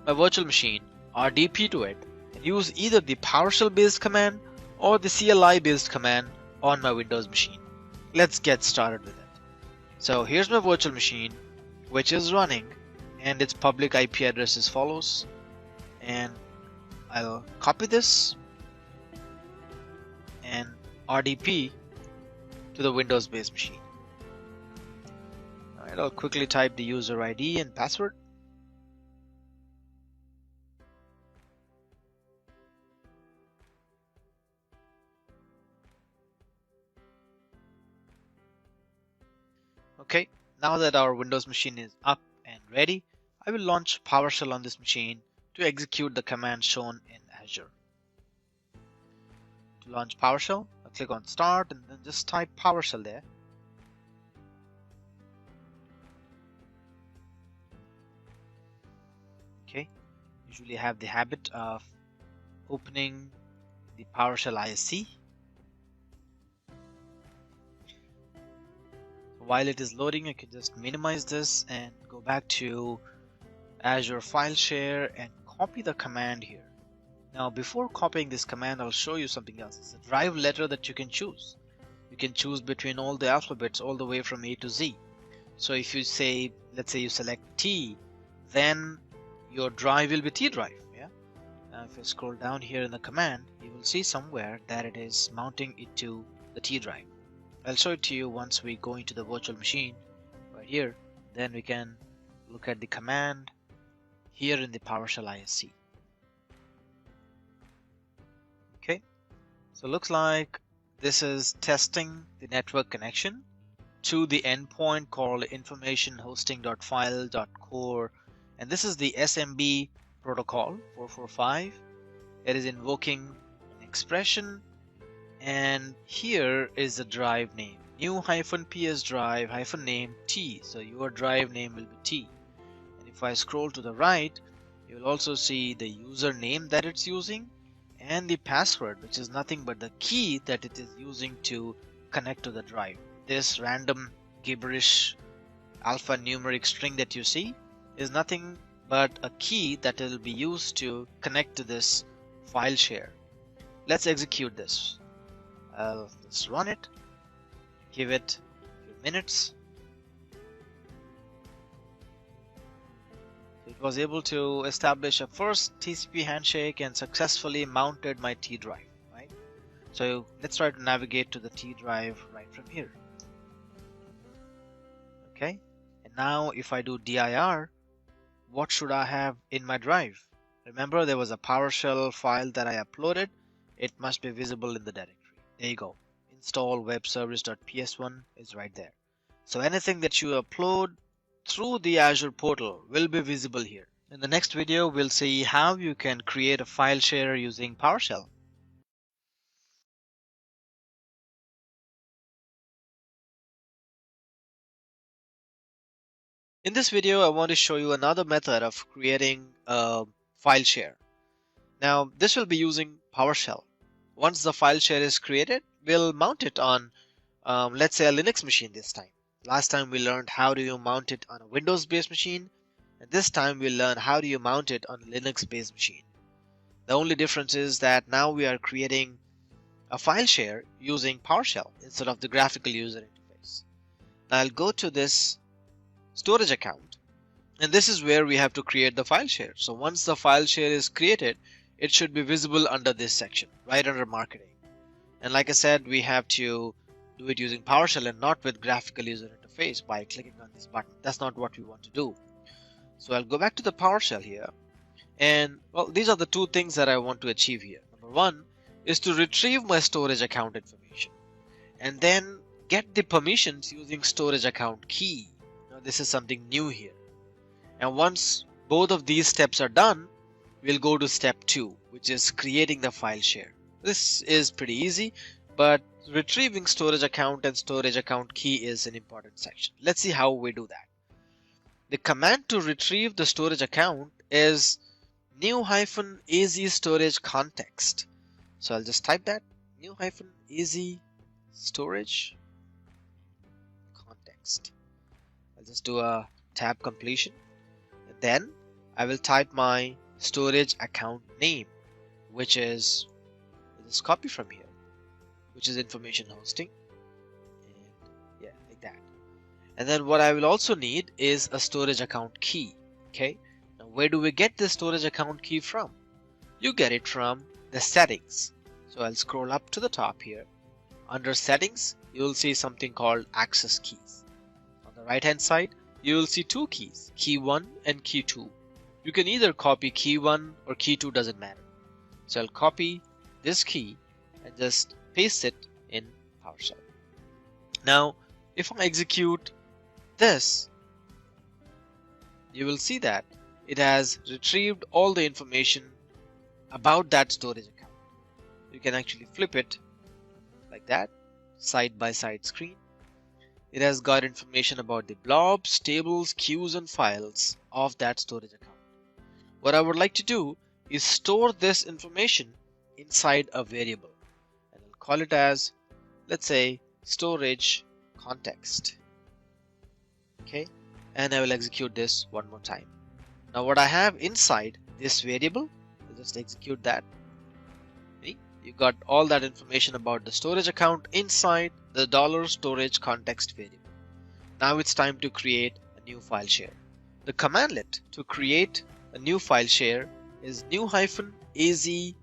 my virtual machine, RDP to it, and use either the PowerShell based command or the CLI based command on my Windows machine. Let's get started with it. So here's my virtual machine which is running and its public IP address as follows, and I'll copy this and RDP to the Windows based machine. Alright, I'll quickly type the user ID and password. Okay, now that our Windows machine is up and ready, I will launch PowerShell on this machine to execute the command shown in Azure. To launch PowerShell, I'll click on Start and then just type PowerShell there. Okay, usually have the habit of opening the PowerShell ISC. While it is loading, I can just minimize this and go back to Azure File Share and copy the command here. Now before copying this command, I'll show you something else. It's a drive letter that you can choose. You can choose between all the alphabets all the way from A to Z. So if you say, let's say you select T, then your drive will be T drive. Yeah. Now if you scroll down here in the command, you will see somewhere that it is mounting it to the T drive. I'll show it to you once we go into the virtual machine right here. Then we can look at the command here in the PowerShell ISC. So it looks like this is testing the network connection to the endpoint called information-hosting.file.core, and this is the SMB protocol 445. It is invoking an expression, and here is the drive name, new-ps drive-name t. So your drive name will be t. And if I scroll to the right, you will also see the username that it's using and the password, which is nothing but the key that it is using to connect to the drive. This random gibberish alphanumeric string that you see is nothing but a key that will be used to connect to this file share. Let's execute this. Let's run it, give it a few minutes. It was able to establish a first TCP handshake and successfully mounted my T drive, right? So let's try to navigate to the T drive right from here. Okay, and now if I do dir, what should I have in my drive? Remember, there was a PowerShell file that I uploaded. It must be visible in the directory. There you go. Install webservice.ps1 is right there. So anything that you upload through the Azure portal will be visible here. In the next video, we'll see how you can create a file share using PowerShell. In this video, I want to show you another method of creating a file share. Now, this will be using PowerShell. Once the file share is created, we'll mount it on, let's say, a Linux machine this time. Last time we learned how do you mount it on a Windows-based machine, and this time we'll learn how do you mount it on a Linux-based machine. The only difference is that now we are creating a file share using PowerShell instead of the graphical user interface. Now I'll go to this storage account, and this is where we have to create the file share. So once the file share is created, it should be visible under this section, right under marketing. And like I said, we have to do it using PowerShell and not with graphical user interface by clicking on this button. That's not what we want to do. So I'll go back to the PowerShell here, and well, these are the two things that I want to achieve here. Number one is to retrieve my storage account information and then get the permissions using storage account key. Now this is something new here. And once both of these steps are done, we'll go to step 2, which is creating the file share. This is pretty easy, but retrieving storage account and storage account key is an important section. Let's see how we do that. The command to retrieve the storage account is new-az storage context. So I'll just type that, new-az storage context. I'll just do a tab completion. And then I will type my storage account name, which is, just copy from here, which is information hosting, and yeah, like that. And then what I will also need is a storage account key. Okay, now where do we get the storage account key from? You get it from the settings. So I'll scroll up to the top here. Under settings, you will see something called access keys. On the right hand side, you will see two keys, key 1 and key 2. You can either copy key 1 or key 2, doesn't matter. So I'll copy this key and just paste it in PowerShell. Now, if I execute this, you will see that it has retrieved all the information about that storage account. You can actually flip it like that, side by side screen. It has got information about the blobs, tables, queues, and files of that storage account. What I would like to do is store this information inside a variable, and I'll call it as, let's say, storage context. Okay, and I will execute this one more time. Now what I have inside this variable, I'll just execute that. See, you got all that information about the storage account inside the $storage context variable. Now it's time to create a new file share. The commandlet to create a new file share is new-az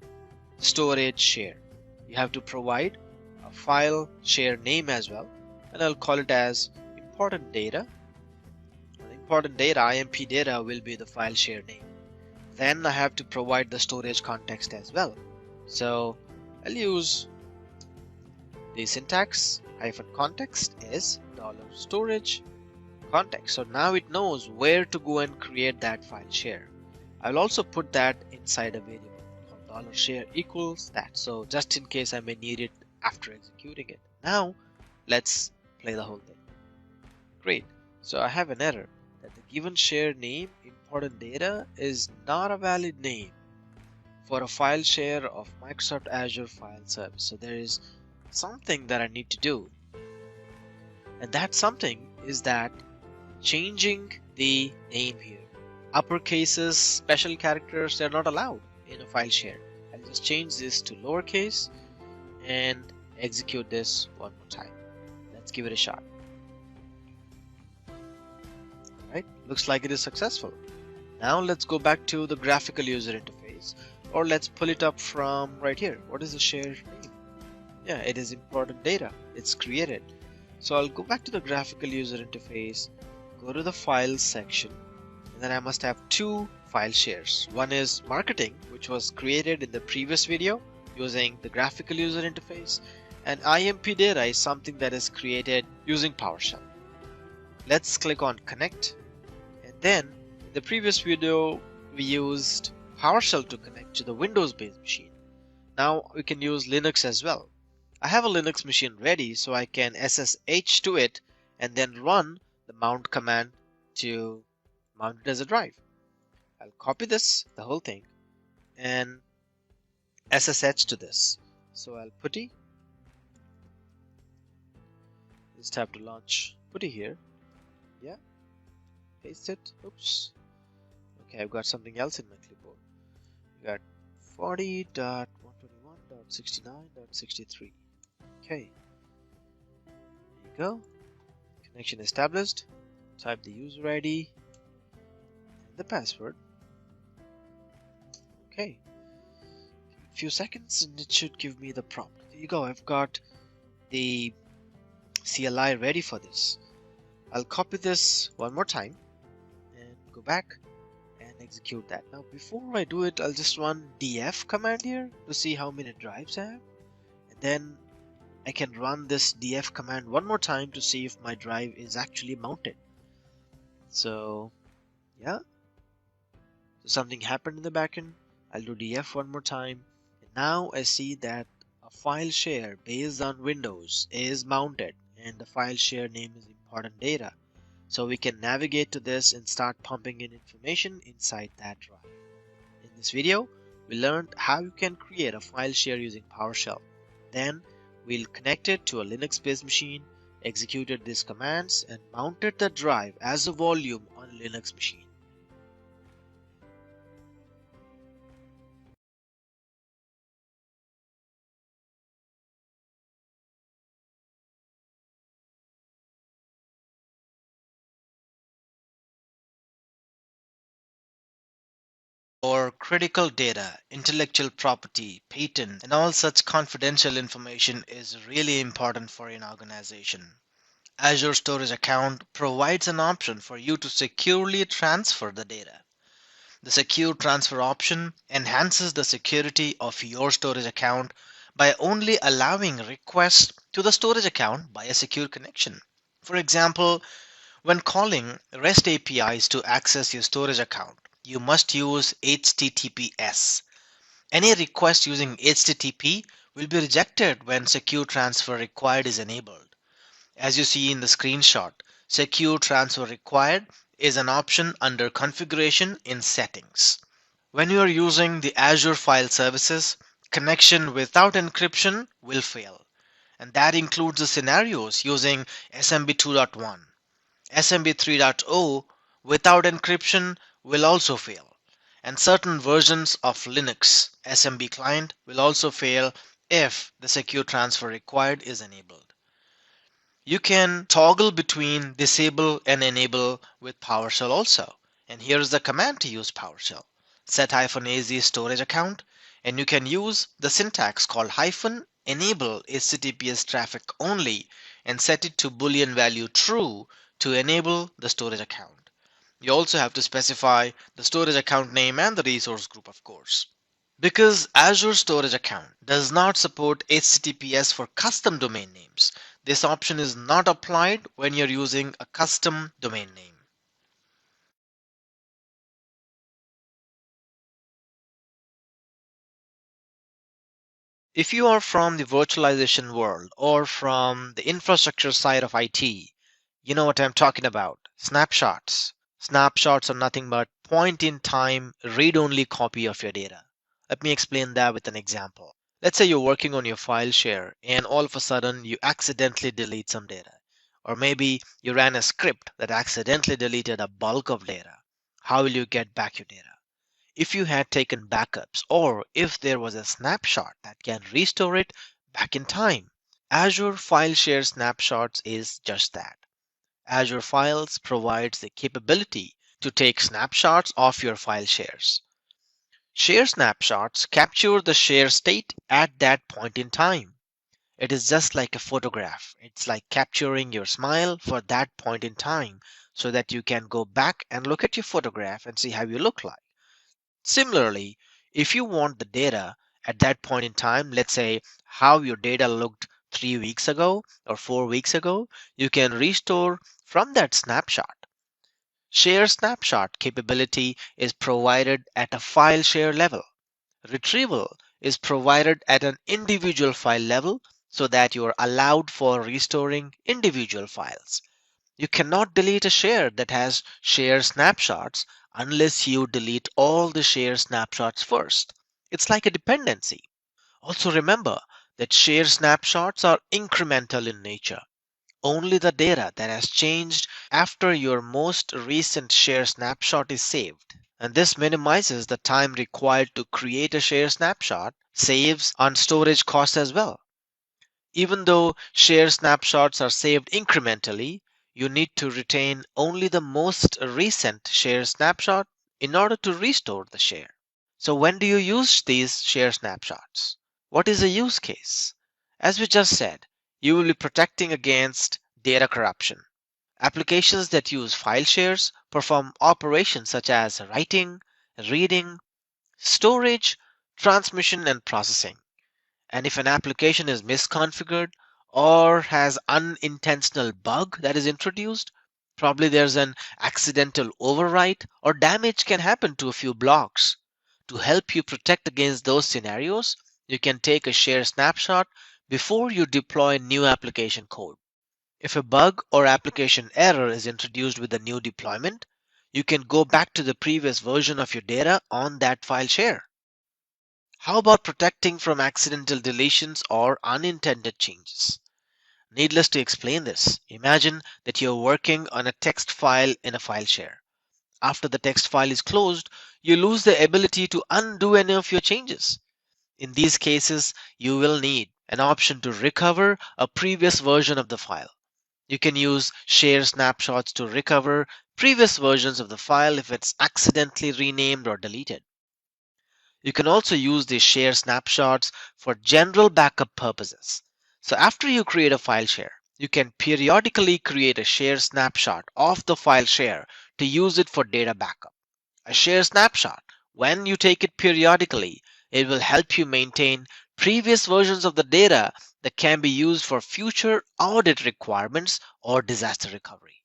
storage share. You have to provide a file share name as well, and I'll call it as important data. Important data, IMP data, will be the file share name. Then I have to provide the storage context as well. So I'll use The syntax hyphen context is $storage context. So now it knows where to go and create that file share. I'll also put that inside a variable called $share equals that. So just in case I may need it after executing it. Now let's play the whole thing. Great. So I have an error that the given share name important data is not a valid name for a file share of Microsoft Azure file service. So there is something that I need to do. And that something is that changing the name here. Uppercases, special characters, they're not allowed in a file share. I'll just change this to lowercase and execute this one more time. Let's give it a shot. Right? Looks like it is successful. Now let's go back to the graphical user interface, or let's pull it up from right here. What is the share name? Yeah, it is important data. It's created. So I'll go back to the graphical user interface, go to the files section, and then I must have two file shares. One is marketing, which was created in the previous video using the graphical user interface, and IMP data is something that is created using PowerShell. Let's click on connect, and then in the previous video we used PowerShell to connect to the Windows based machine. Now we can use Linux as well. I have a Linux machine ready, so I can SSH to it and then run the mount command to mount it as a drive. I'll copy this, the whole thing, and SSH to this. So I'll putty. Just have to launch putty here. Yeah, paste it. Oops. Okay, I've got something else in my clipboard. We got 40.121.69.63. Okay, there you go. Connection established. Type the user ID and the password. Okay, a few seconds and it should give me the prompt. There you go. I've got the CLI ready for this. I'll copy this one more time and go back and execute that. Now before I do it, I'll just run df command here to see how many drives I have, and then I can run this df command one more time to see if my drive is actually mounted. So yeah, so something happened in the backend. I'll do df one more time, and now I see that a file share based on Windows is mounted and the file share name is important data. So we can navigate to this and start pumping in information inside that drive. In this video, we learned how you can create a file share using PowerShell. Then we'll connect it to a Linux based machine, executed these commands, and mounted the drive as a volume on a Linux machine. Or critical data, intellectual property, patent, and all such confidential information is really important for an organization. Azure Storage Account provides an option for you to securely transfer the data. The secure transfer option enhances the security of your storage account by only allowing requests to the storage account by a secure connection. For example, when calling REST APIs to access your storage account, you must use HTTPS. Any request using HTTP will be rejected when secure transfer required is enabled. As you see in the screenshot, secure transfer required is an option under configuration in settings. When you are using the Azure file services, connection without encryption will fail. And that includes the scenarios using SMB 2.1. SMB 3.0 without encryption will also fail. And certain versions of Linux SMB client will also fail if the secure transfer required is enabled. You can toggle between disable and enable with PowerShell also. And here's the command to use PowerShell. Set-AZ storage account, and you can use the syntax called -enable HTTPS traffic only and set it to Boolean value true to enable the storage account. You also have to specify the storage account name and the resource group, of course. Because Azure Storage Account does not support HTTPS for custom domain names, this option is not applied when you're using a custom domain name. If you are from the virtualization world or from the infrastructure side of IT, you know what I'm talking about. Snapshots. Snapshots are nothing but point in time, read only copy of your data. Let me explain that with an example. Let's say you're working on your file share and all of a sudden you accidentally delete some data. Or maybe you ran a script that accidentally deleted a bulk of data. How will you get back your data? If you had taken backups or if there was a snapshot that can restore it back in time. Azure File Share Snapshots is just that. Azure Files provides the capability to take snapshots of your file shares. Share snapshots capture the share state at that point in time. It is just like a photograph. It's like capturing your smile for that point in time so that you can go back and look at your photograph and see how you look like. Similarly, if you want the data at that point in time, let's say how your data looked 3 weeks ago or 4 weeks ago, you can restore from that snapshot. Share snapshot capability is provided at a file share level. Retrieval is provided at an individual file level so that you are allowed for restoring individual files. You cannot delete a share that has share snapshots unless you delete all the share snapshots first. It's like a dependency. Also remember that share snapshots are incremental in nature. Only the data that has changed after your most recent share snapshot is saved. And this minimizes the time required to create a share snapshot, saves on storage costs as well. Even though share snapshots are saved incrementally, you need to retain only the most recent share snapshot in order to restore the share. So when do you use these share snapshots? What is the use case? As we just said, you will be protecting against data corruption. Applications that use file shares perform operations such as writing, reading, storage, transmission, and processing. And if an application is misconfigured or has unintentional bug that is introduced, probably there's an accidental overwrite or damage can happen to a few blocks. To help you protect against those scenarios, you can take a share snapshot before you deploy new application code. If a bug or application error is introduced with a new deployment, you can go back to the previous version of your data on that file share. How about protecting from accidental deletions or unintended changes? Needless to explain this, imagine that you're working on a text file in a file share. After the text file is closed, you lose the ability to undo any of your changes. In these cases, you will need an option to recover a previous version of the file. You can use share snapshots to recover previous versions of the file if it's accidentally renamed or deleted. You can also use these share snapshots for general backup purposes. So after you create a file share, you can periodically create a share snapshot of the file share to use it for data backup. A share snapshot, when you take it periodically, it will help you maintain previous versions of the data that can be used for future audit requirements or disaster recovery.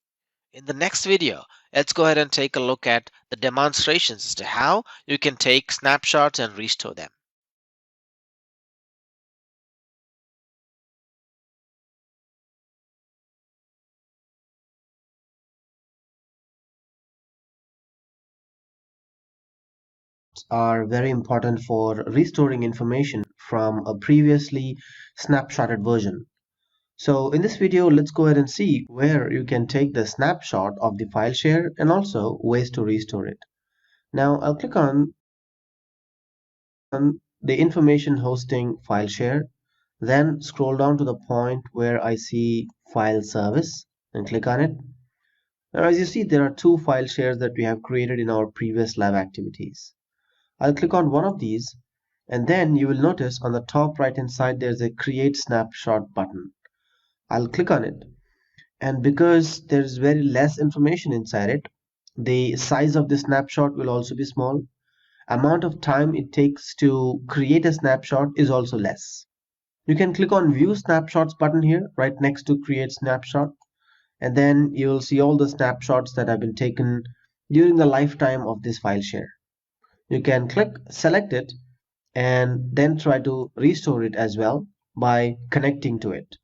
In the next video, let's go ahead and take a look at the demonstrations as to how you can take snapshots and restore them. Are very important for restoring information from a previously snapshotted version. So in this video, let's go ahead and see where you can take the snapshot of the file share and also ways to restore it. Now I'll click on the information hosting file share, then scroll down to the point where I see file service and click on it. Now as you see, there are two file shares that we have created in our previous lab activities. I'll click on one of these, and then you will notice on the top right hand side there's a create snapshot button. I'll click on it, and because there's very less information inside it, the size of the snapshot will also be small. amount of time it takes to create a snapshot is also less. You can click on View Snapshots button here, right next to Create Snapshot, and then you'll see all the snapshots that have been taken during the lifetime of this file share. You can click, select it, and then try to restore it as well by connecting to it.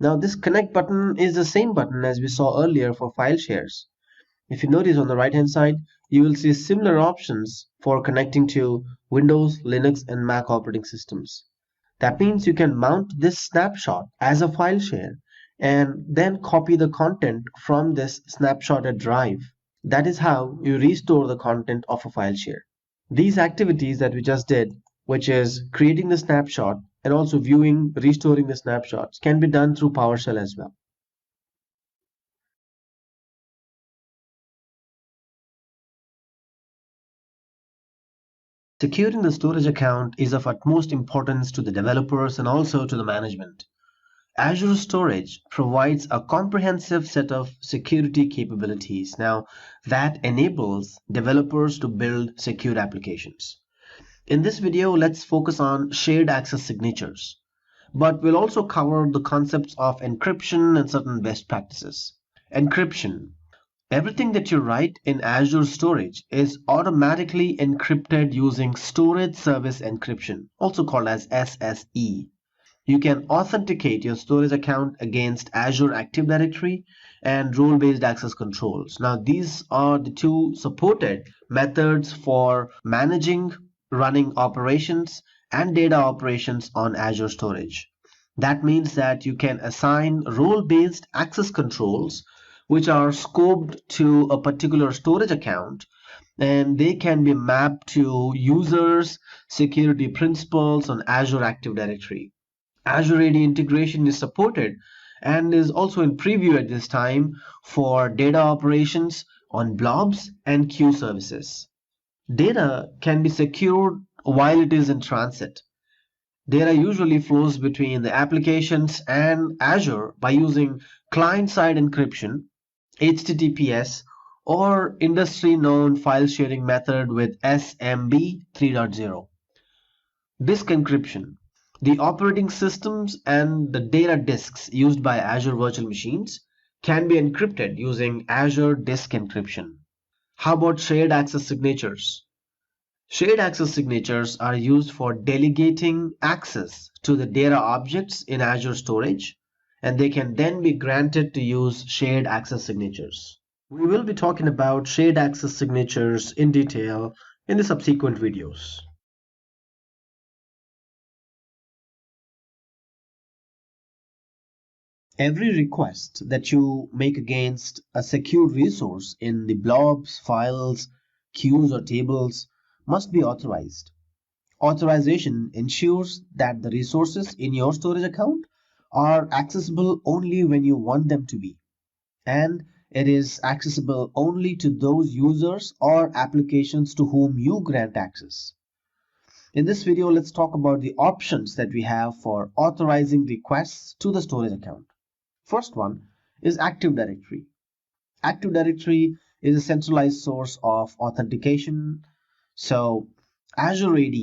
Now, this connect button is the same button as we saw earlier for file shares. If you notice on the right hand side, you will see similar options for connecting to Windows, Linux, and Mac operating systems. That means you can mount this snapshot as a file share and then copy the content from this snapshotted drive. That is how you restore the content of a file share. These activities that we just did, which is creating the snapshot and also viewing, restoring the snapshots, can be done through PowerShell as well. Securing the storage account is of utmost importance to the developers and also to the management. Azure Storage provides a comprehensive set of security capabilities now that enables developers to build secure applications. In this video, let's focus on shared access signatures, but we'll also cover the concepts of encryption and certain best practices. Encryption. Everything that you write in Azure Storage is automatically encrypted using Storage Service Encryption, also called as SSE. You can authenticate your storage account against Azure Active Directory and role-based access controls. Now, these are the two supported methods for managing, running operations, and data operations on Azure Storage. That means that you can assign role-based access controls which are scoped to a particular storage account, and they can be mapped to users, security principals on Azure Active Directory. Azure AD integration is supported and is also in preview at this time for data operations on blobs and queue services. Data can be secured while it is in transit. Data usually flows between the applications and Azure by using client-side encryption, HTTPS, or industry-known file sharing method with SMB 3.0. Disk encryption. The operating systems and the data disks used by Azure virtual machines can be encrypted using Azure Disk Encryption. How about shared access signatures? Shared access signatures are used for delegating access to the data objects in Azure Storage, and they can then be granted to use shared access signatures. We will be talking about shared access signatures in detail in the subsequent videos. Every request that you make against a secure resource in the blobs, files, queues, or tables must be authorized. Authorization ensures that the resources in your storage account are accessible only when you want them to be, and it is accessible only to those users or applications to whom you grant access. In this video, let's talk about the options that we have for authorizing requests to the storage account. First one is Active Directory. Active Directory is a centralized source of authentication. So Azure AD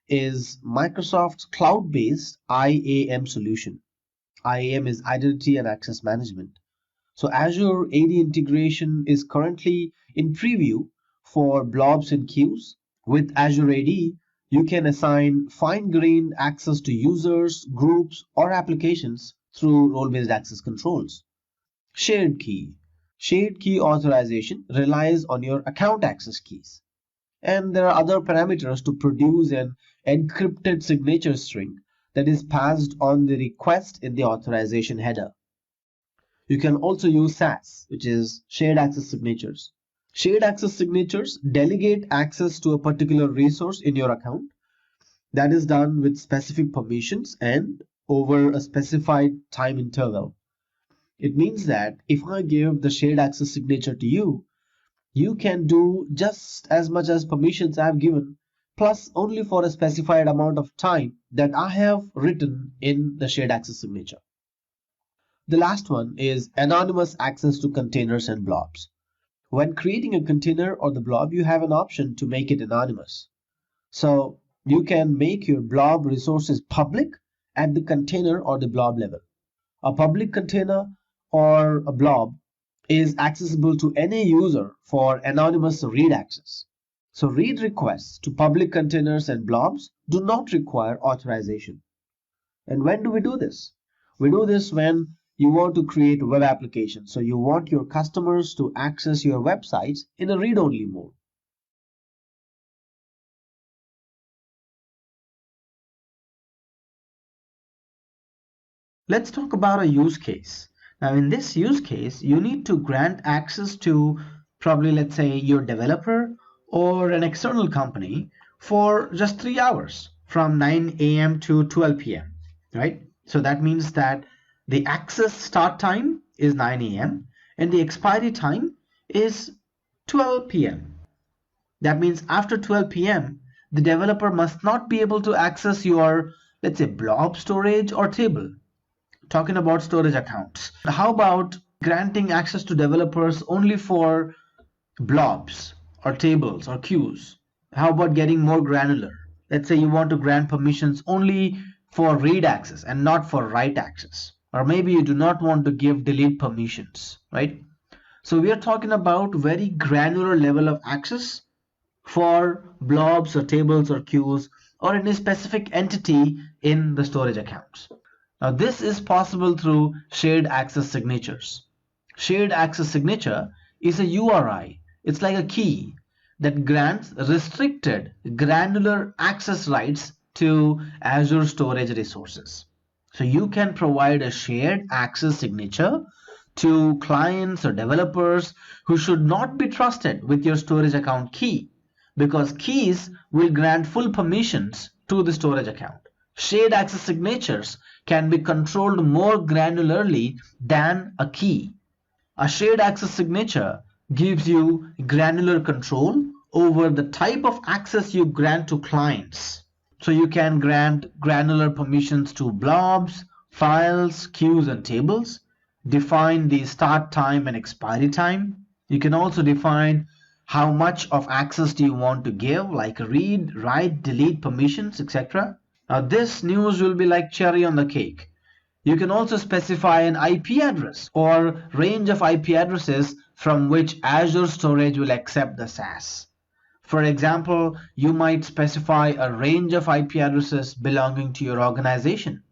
is Microsoft's cloud-based IAM solution. IAM is Identity and Access Management. So Azure AD integration is currently in preview for blobs and queues. With Azure AD, you can assign fine-grained access to users, groups, or applications through role-based access controls. Shared key. Shared key authorization relies on your account access keys. And there are other parameters to produce an encrypted signature string that is passed on the request in the authorization header. You can also use SAS, which is shared access signatures. Shared access signatures delegate access to a particular resource in your account. That is done with specific permissions and over a specified time interval. It means that if I give the shared access signature to you, you can do just as much as permissions I have given, plus only for a specified amount of time that I have written in the shared access signature. The last one is anonymous access to containers and blobs. When creating a container or the blob, you have an option to make it anonymous. So you can make your blob resources public at the container or the blob level. A public container or a blob is accessible to any user for anonymous read access. So read requests to public containers and blobs do not require authorization. And when do we do this? We do this when you want to create web applications. So you want your customers to access your websites in a read-only mode. Let's talk about a use case. Now, in this use case, you need to grant access to probably, let's say, your developer or an external company for just 3 hours from 9 a.m. to 12 p.m., right? So that means that the access start time is 9 a.m. and the expiry time is 12 p.m. That means after 12 p.m., the developer must not be able to access your, let's say, blob storage or table. Talking about storage accounts. How about granting access to developers only for blobs or tables or queues? How about getting more granular? Let's say you want to grant permissions only for read access and not for write access. Or maybe you do not want to give delete permissions, right? So we are talking about very granular level of access for blobs or tables or queues or any specific entity in the storage accounts. Now, this is possible through shared access signatures. Shared access signature is a URI. It's like a key that grants restricted granular access rights to Azure storage resources. So you can provide a shared access signature to clients or developers who should not be trusted with your storage account key, because keys will grant full permissions to the storage account. Shared access signatures can be controlled more granularly than a key. A shared access signature gives you granular control over the type of access you grant to clients. So you can grant granular permissions to blobs, files, queues, and tables, define the start time and expiry time. You can also define how much of access do you want to give, like read, write, delete permissions, etc. Now this news will be like cherry on the cake. You can also specify an IP address or range of IP addresses from which Azure storage will accept the SaaS. For example, you might specify a range of IP addresses belonging to your organization.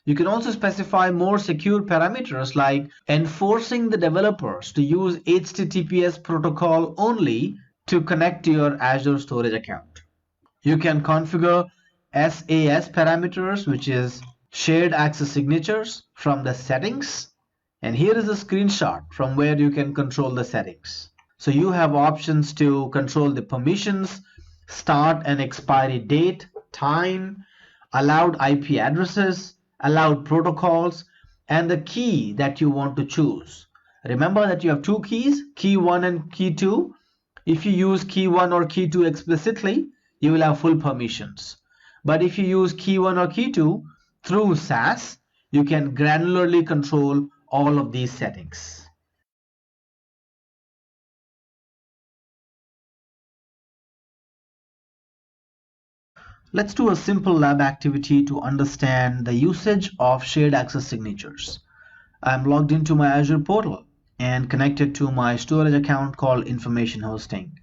You can also specify more secure parameters like enforcing the developers to use HTTPS protocol only to connect to your Azure storage account. You can configure SAS parameters, which is shared access signatures, from the settings. And here is a screenshot from where you can control the settings. So you have options to control the permissions, start and expiry date, time, allowed IP addresses, allowed protocols, and the key that you want to choose. Remember that you have two keys, key 1 and key 2. If you use key 1 or key 2 explicitly, you will have full permissions. But if you use key 1 or key 2 through SaaS, you can granularly control all of these settings. Let's do a simple lab activity to understand the usage of shared access signatures. I'm logged into my Azure portal and connected to my storage account called information hosting.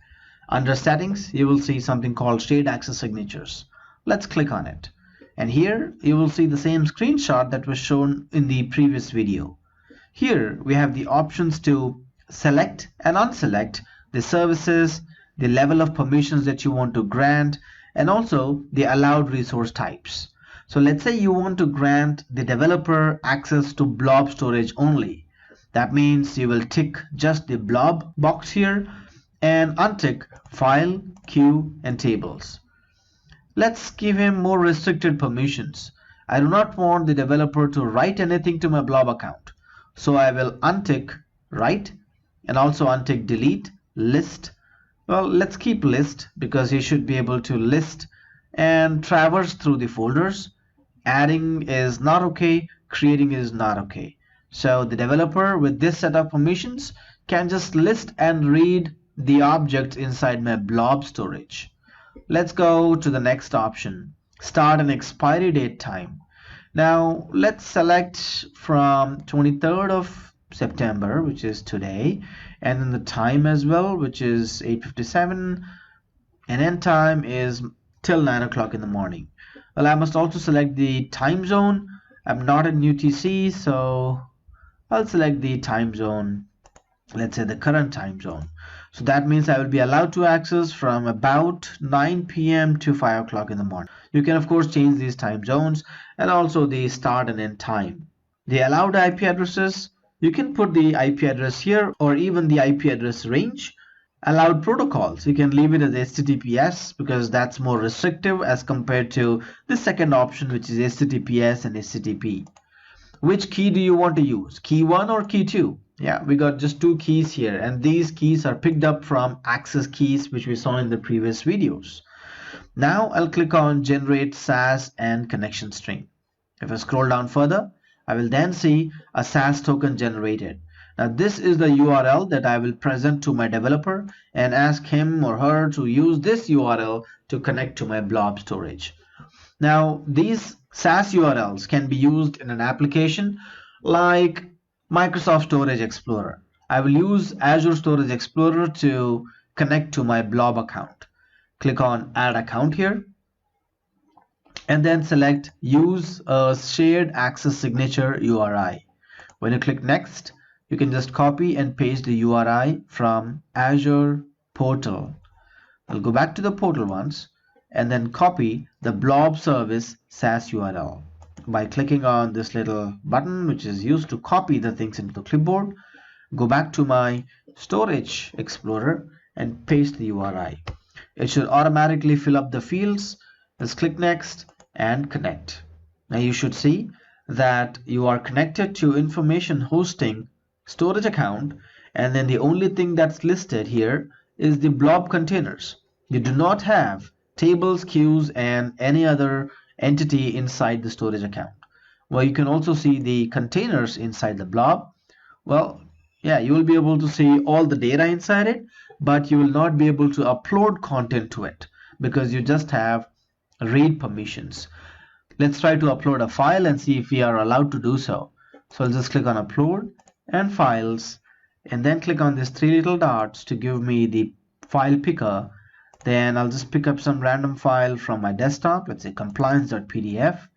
Under settings, you will see something called shared access signatures. Let's click on it. And here you will see the same screenshot that was shown in the previous video. Here we have the options to select and unselect the services, the level of permissions that you want to grant, and also the allowed resource types. So let's say you want to grant the developer access to blob storage only. That means you will tick just the blob box here and untick file, queue, and tables. Let's give him more restricted permissions. I do not want the developer to write anything to my blob account. So I will untick write and also untick delete, list. Well, let's keep list because you should be able to list and traverse through the folders. Adding is not okay, creating is not okay. So the developer with this set of permissions can just list and read the objects inside my blob storage. Let's go to the next option, start an expiry date time. Now let's select from 23rd of September, which is today, and then the time as well, which is 8:57, and end time is till 9 o'clock in the morning. Well, I must also select the time zone. I'm not in UTC, so I'll select the time zone, let's say the current time zone. So that means I will be allowed to access from about 9 p.m. to 5 o'clock in the morning. You can of course change these time zones and also the start and end time. The allowed IP addresses, you can put the IP address here or even the IP address range. Allowed protocols, you can leave it as HTTPS because that's more restrictive as compared to the second option, which is HTTPS and HTTP. Which key do you want to use, key 1 or key 2? Yeah, we got just two keys here, and these keys are picked up from access keys which we saw in the previous videos. Now I'll click on generate SAS and connection string. If I scroll down further, I will then see a SAS token generated. Now this is the URL that I will present to my developer and ask him or her to use this URL to connect to my blob storage. Now these SAS URLs can be used in an application like Microsoft Storage Explorer. I will use Azure Storage Explorer to connect to my blob account. Click on add account here and then select use a shared access signature URI. When you click next, you can just copy and paste the URI from Azure portal. I'll go back to the portal once and then copy the blob service SAS URL by clicking on this little button which is used to copy the things into the clipboard. Go back to my Storage Explorer and paste the URI. It should automatically fill up the fields. Let's click next and connect. Now you should see that you are connected to information hosting storage account, and then the only thing that's listed here is the blob containers. You do not have tables, queues, and any other entity inside the storage account. Well, you can also see the containers inside the blob. Well, yeah, you will be able to see all the data inside it, but you will not be able to upload content to it because you just have read permissions. Let's try to upload a file and see if we are allowed to do so. So I'll just click on upload and files and then click on these three little dots to give me the file picker. Then I'll just pick up some random file from my desktop, let's say compliance.pdf,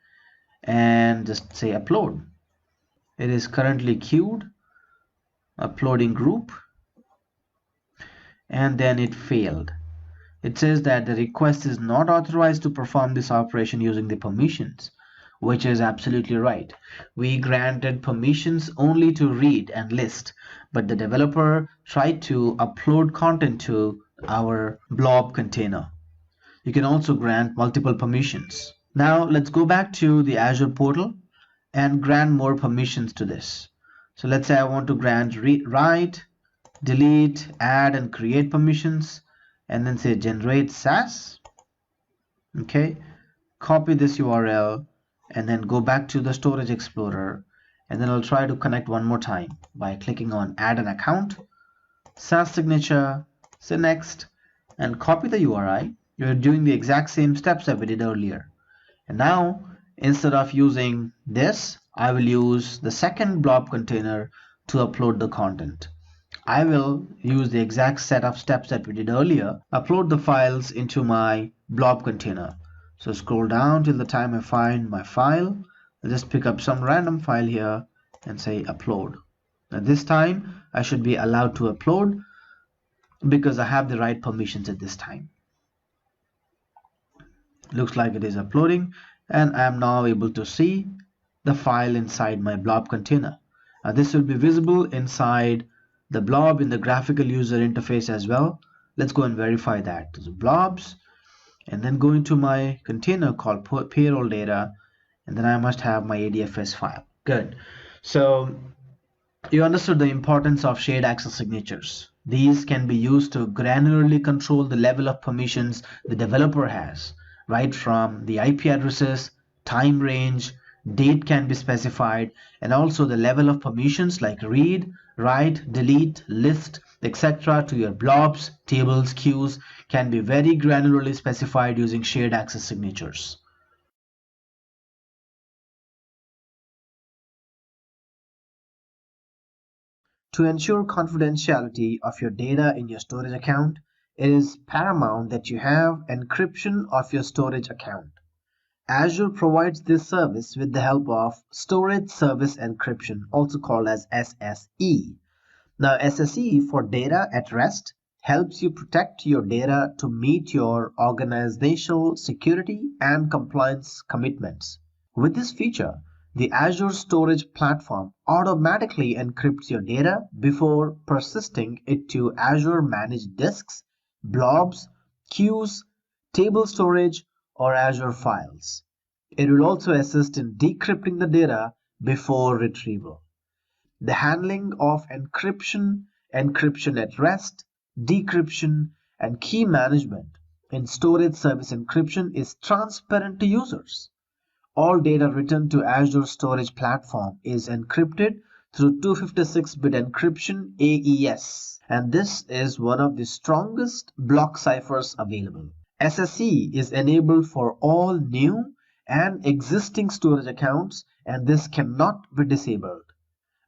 and just say upload. It is currently queued, uploading group, and then it failed. It says that the request is not authorized to perform this operation using the permissions, which is absolutely right. We granted permissions only to read and list, but the developer tried to upload content to our blob container. You can also grant multiple permissions. Now let's go back to the Azure portal and grant more permissions to this. So let's say I want to grant write, delete, add, and create permissions, and then say generate SAS. Okay, copy this URL and then go back to the Storage Explorer, and then I'll try to connect one more time by clicking on add an account, SAS signature, say next, and copy the URI. You're doing the exact same steps that we did earlier. And now instead of using this, I will use the second blob container to upload the content. I will use the exact set of steps that we did earlier, upload the files into my blob container. So scroll down till the time I find my file. I'll just pick up some random file here and say upload. Now this time I should be allowed to upload because I have the right permissions at this time. Looks like it is uploading, and I am now able to see the file inside my blob container. Now this will be visible inside the blob in the graphical user interface as well. Let's go and verify that. So blobs, and then go into my container called payroll data, and then I must have my ADFS file. Good. So you understood the importance of shared access signatures. These can be used to granularly control the level of permissions the developer has, right from the IP addresses, time range, date can be specified, and also the level of permissions like read, write, delete, list, etc. to your blobs, tables, queues can be very granularly specified using shared access signatures. To ensure confidentiality of your data in your storage account, it is paramount that you have encryption of your storage account. Azure provides this service with the help of Storage Service Encryption, also called as SSE. Now, SSE for data at rest helps you protect your data to meet your organizational security and compliance commitments. With this feature, the Azure Storage Platform automatically encrypts your data before persisting it to Azure Managed Disks, blobs, queues, table storage, or Azure files. It will also assist in decrypting the data before retrieval. The handling of encryption, encryption at rest, decryption, and key management in storage service encryption is transparent to users. All data written to Azure Storage Platform is encrypted through 256-bit encryption AES, and this is one of the strongest block ciphers available. SSE is enabled for all new and existing storage accounts, and this cannot be disabled.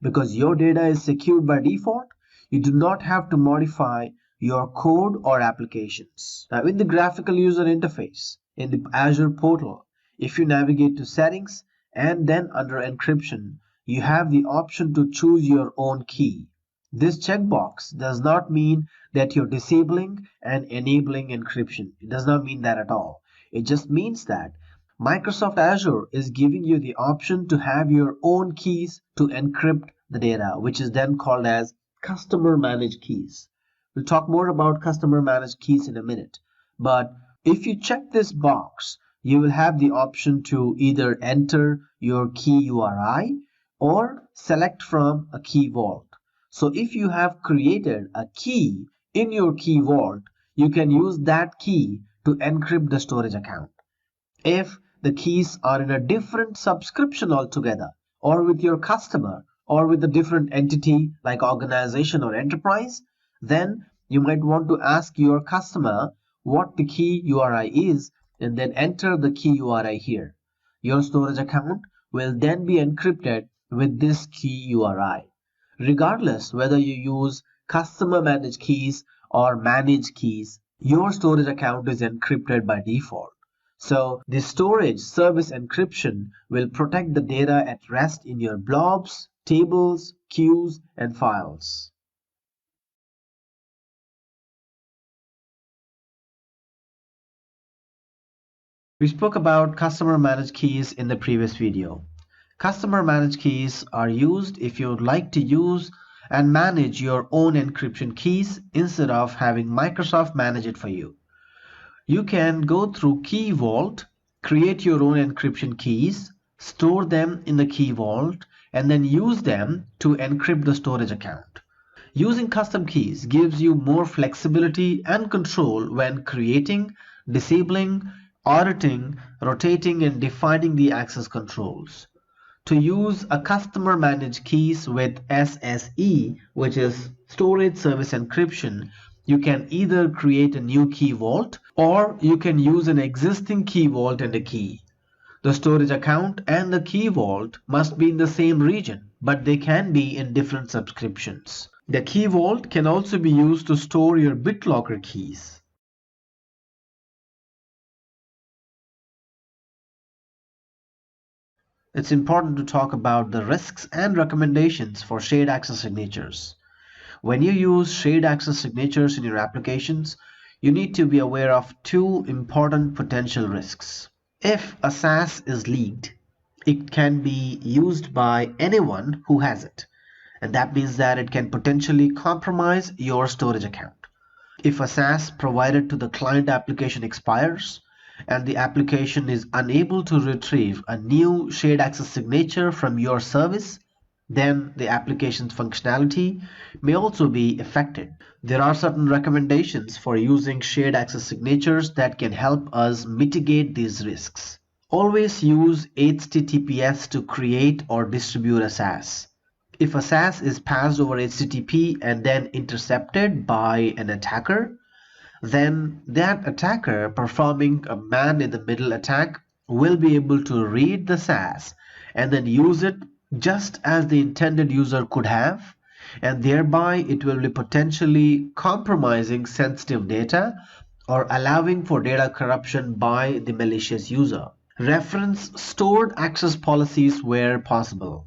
Because your data is secured by default, you do not have to modify your code or applications. Now, in the graphical user interface in the Azure portal, if you navigate to settings and then under encryption, you have the option to choose your own key. This checkbox does not mean that you're disabling and enabling encryption. It does not mean that at all. It just means that Microsoft Azure is giving you the option to have your own keys to encrypt the data, which is then called as customer managed keys. We'll talk more about customer managed keys in a minute. But if you check this box, you will have the option to either enter your key URI or select from a key vault. So if you have created a key in your key vault, you can use that key to encrypt the storage account. If the keys are in a different subscription altogether, or with your customer, or with a different entity like organization or enterprise, then you might want to ask your customer what the key URI is and then enter the key URI here. Your storage account will then be encrypted with this key URI. Regardless whether you use customer managed keys or managed keys, your storage account is encrypted by default. So the storage service encryption will protect the data at rest in your blobs, tables, queues, and files. We spoke about customer managed keys in the previous video. Customer managed keys are used if you would like to use and manage your own encryption keys instead of having Microsoft manage it for you. You can go through Key Vault, create your own encryption keys, store them in the Key Vault, and then use them to encrypt the storage account. Using custom keys gives you more flexibility and control when creating, disabling, auditing, rotating, and defining the access controls. To use a customer managed keys with SSE, which is storage service encryption, you can either create a new key vault or you can use an existing key vault and a key. The storage account and the key vault must be in the same region, but they can be in different subscriptions. The key vault can also be used to store your BitLocker keys. It's important to talk about the risks and recommendations for shared access signatures. When you use shared access signatures in your applications, you need to be aware of two important potential risks. If a SaaS is leaked, it can be used by anyone who has it, and that means that it can potentially compromise your storage account. If a SaaS provided to the client application expires and the application is unable to retrieve a new shared access signature from your service, then the application's functionality may also be affected. There are certain recommendations for using shared access signatures that can help us mitigate these risks. Always use HTTPS to create or distribute a SaaS. If a SaaS is passed over HTTP and then intercepted by an attacker, then that attacker performing a man-in-the-middle attack will be able to read the SaaS and then use it just as the intended user could have, and thereby it will be potentially compromising sensitive data or allowing for data corruption by the malicious user. Reference stored access policies where possible.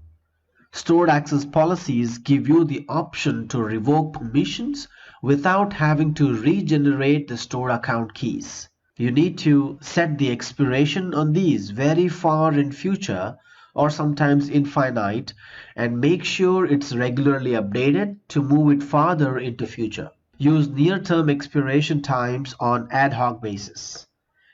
Stored access policies give you the option to revoke permissions without having to regenerate the stored account keys. You need to set the expiration on these very far in future or sometimes infinite, and make sure it's regularly updated to move it farther into future. Use near-term expiration times on ad hoc basis.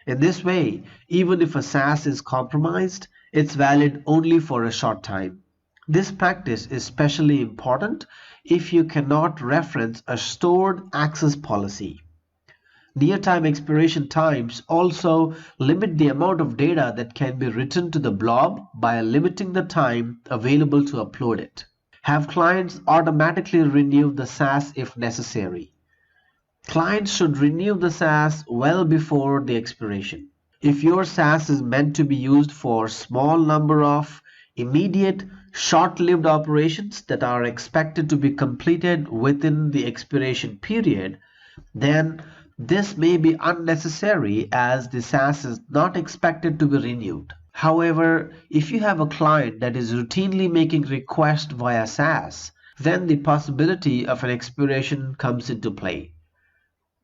In this way, even if a SaaS is compromised, it's valid only for a short time. This practice is especially important if you cannot reference a stored access policy. Near-time expiration times also limit the amount of data that can be written to the blob by limiting the time available to upload it. Have clients automatically renew the SaaS if necessary. Clients should renew the SaaS well before the expiration. If your SaaS is meant to be used for small number of immediate, short-lived operations that are expected to be completed within the expiration period, then this may be unnecessary as the SaaS is not expected to be renewed. However, if you have a client that is routinely making requests via SaaS, then the possibility of an expiration comes into play.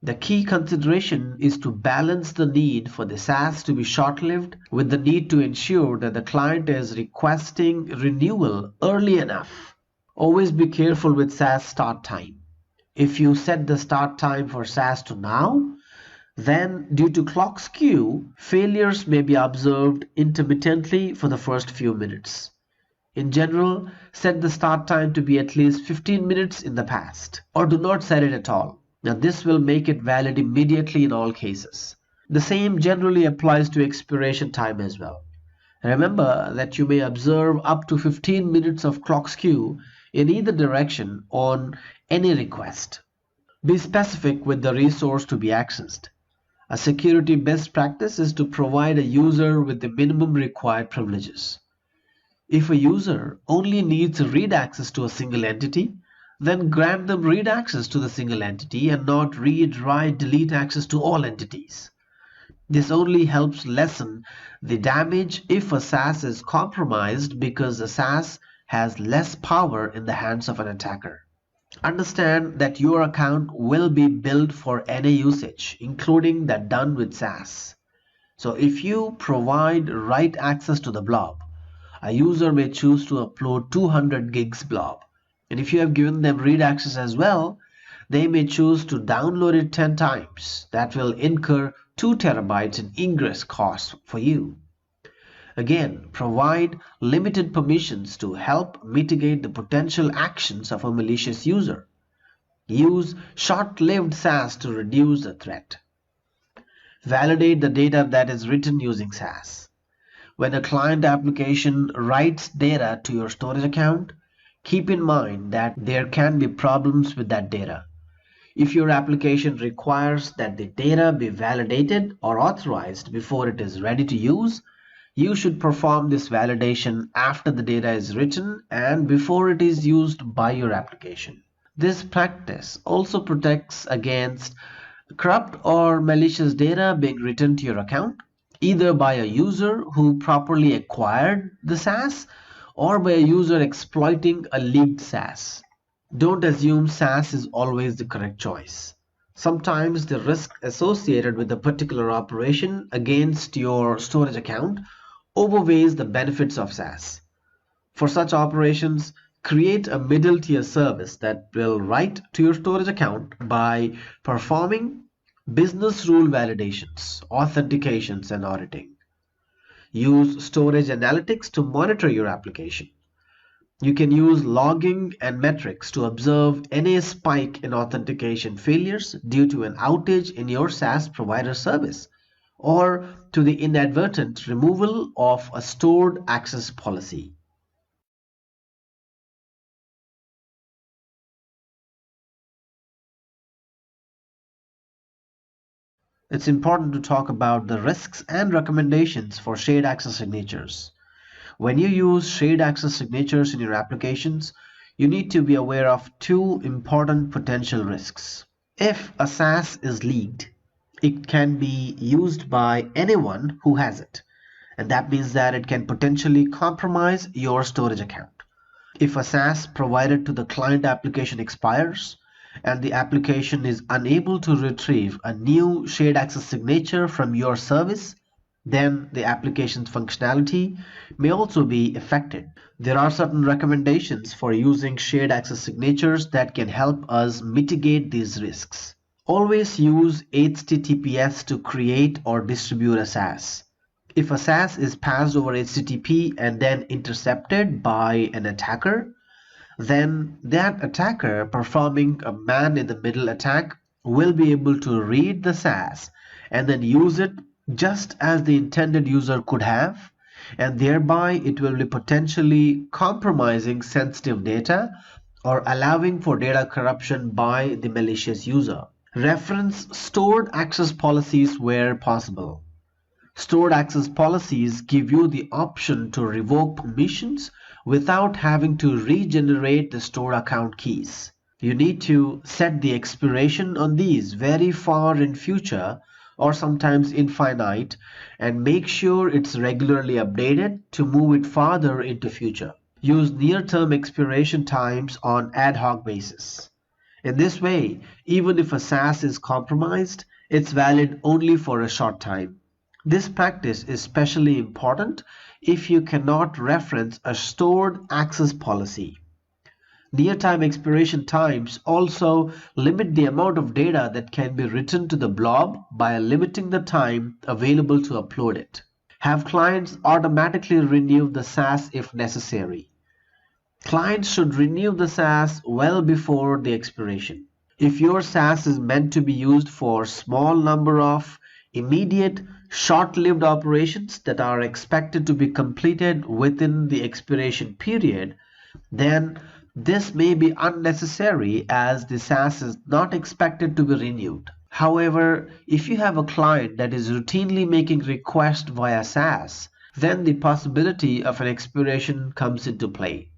The key consideration is to balance the need for the SaaS to be short-lived with the need to ensure that the client is requesting renewal early enough. Always be careful with SaaS start time. If you set the start time for SaaS to now, then due to clock skew, failures may be observed intermittently for the first few minutes. In general, set the start time to be at least 15 minutes in the past, or do not set it at all. Now, this will make it valid immediately in all cases. The same generally applies to expiration time as well. Remember that you may observe up to 15 minutes of clock skew in either direction on any request. Be specific with the resource to be accessed. A security best practice is to provide a user with the minimum required privileges. If a user only needs read access to a single entity, then grant them read access to the single entity and not read, write, delete access to all entities. This only helps lessen the damage if a SaaS is compromised because the SaaS has less power in the hands of an attacker. Understand that your account will be billed for any usage, including that done with SaaS. So if you provide write access to the blob, a user may choose to upload 200 gigs blob. And if you have given them read access as well, they may choose to download it 10 times. That will incur 2 terabytes in ingress costs for you. Again, provide limited permissions to help mitigate the potential actions of a malicious user. Use short-lived SaaS to reduce the threat. Validate the data that is written using SaaS. When a client application writes data to your storage account, keep in mind that there can be problems with that data. If your application requires that the data be validated or authorized before it is ready to use, you should perform this validation after the data is written and before it is used by your application. This practice also protects against corrupt or malicious data being written to your account, either by a user who properly acquired the SaaS or by a user exploiting a leaked SaaS. Don't assume SaaS is always the correct choice. Sometimes the risk associated with a particular operation against your storage account outweighs the benefits of SaaS. For such operations, create a middle tier service that will write to your storage account by performing business rule validations, authentications, and auditing. Use storage analytics to monitor your application. You can use logging and metrics to observe any spike in authentication failures due to an outage in your SaaS provider service or to the inadvertent removal of a stored access policy. it's important to talk about the risks and recommendations for shared access signatures. When you use shared access signatures in your applications, you need to be aware of two important potential risks. If a SaaS is leaked, it can be used by anyone who has it, and that means that it can potentially compromise your storage account. If a SaaS provided to the client application expires and the application is unable to retrieve a new shared access signature from your service, then the application's functionality may also be affected. There are certain recommendations for using shared access signatures that can help us mitigate these risks. Always use HTTPS to create or distribute a SaaS. If a SaaS is passed over HTTP and then intercepted by an attacker, then that attacker performing a man-in-the-middle attack will be able to read the SaaS and then use it just as the intended user could have, and thereby it will be potentially compromising sensitive data or allowing for data corruption by the malicious user. Reference stored access policies where possible. Stored access policies give you the option to revoke permissions without having to regenerate the stored account keys. You need to set the expiration on these very far in future or sometimes infinite, and make sure it's regularly updated to move it farther into future. Use near-term expiration times on ad hoc basis. In this way, even if a SaaS is compromised, it's valid only for a short time. This practice is especially important if you cannot reference a stored access policy. Near-time expiration times also limit the amount of data that can be written to the blob by limiting the time available to upload it. Have clients automatically renew the SaaS if necessary. Clients should renew the SaaS well before the expiration. If your SaaS is meant to be used for small number of immediate, short-lived operations that are expected to be completed within the expiration period, then this may be unnecessary as the SaaS is not expected to be renewed. However, if you have a client that is routinely making requests via SaaS, then the possibility of an expiration comes into play.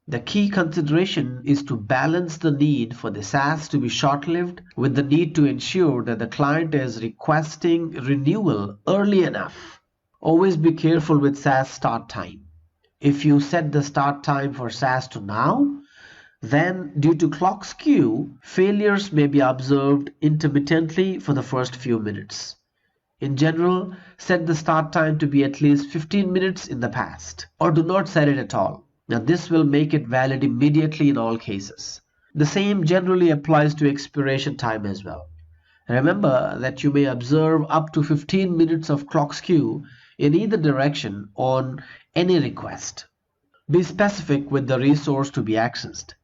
The key consideration is to balance the need for the SaaS to be short-lived with the need to ensure that the client is requesting renewal early enough. Always be careful with SaaS start time. If you set the start time for SaaS to now, then due to clock skew, failures may be observed intermittently for the first few minutes. In general, set the start time to be at least 15 minutes in the past, or do not set it at all. Now this will make it valid immediately in all cases. The same generally applies to expiration time as well. Remember that you may observe up to 15 minutes of clock skew in either direction on any request. Be specific with the resource to be accessed.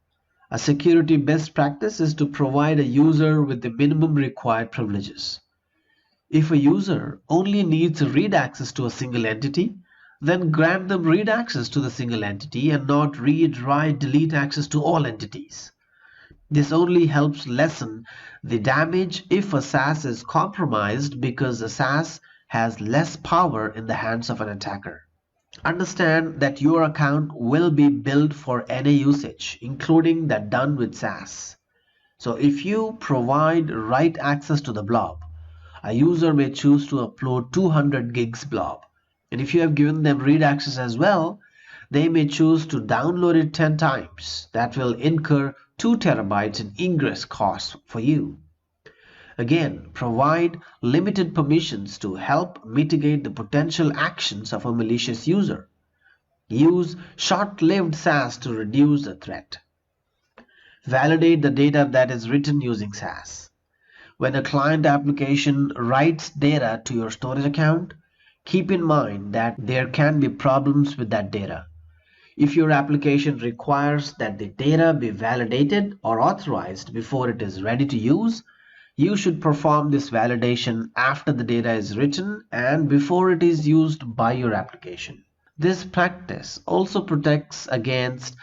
A security best practice is to provide a user with the minimum required privileges. If a user only needs read access to a single entity, then grant them read access to the single entity and not read, write, delete access to all entities. This only helps lessen the damage if a SaaS is compromised because the SaaS has less power in the hands of an attacker. Understand that your account will be billed for any usage, including that done with SaaS. So if you provide write access to the blob, a user may choose to upload 200 gigs blob. And if you have given them read access as well, they may choose to download it 10 times. That will incur 2 terabytes in ingress costs for you. Again, provide limited permissions to help mitigate the potential actions of a malicious user. Use short-lived SaaS to reduce the threat. Validate the data that is written using SaaS. When a client application writes data to your storage account, keep in mind that there can be problems with that data. If your application requires that the data be validated or authorized before it is ready to use, you should perform this validation after the data is written and before it is used by your application. This practice also protects against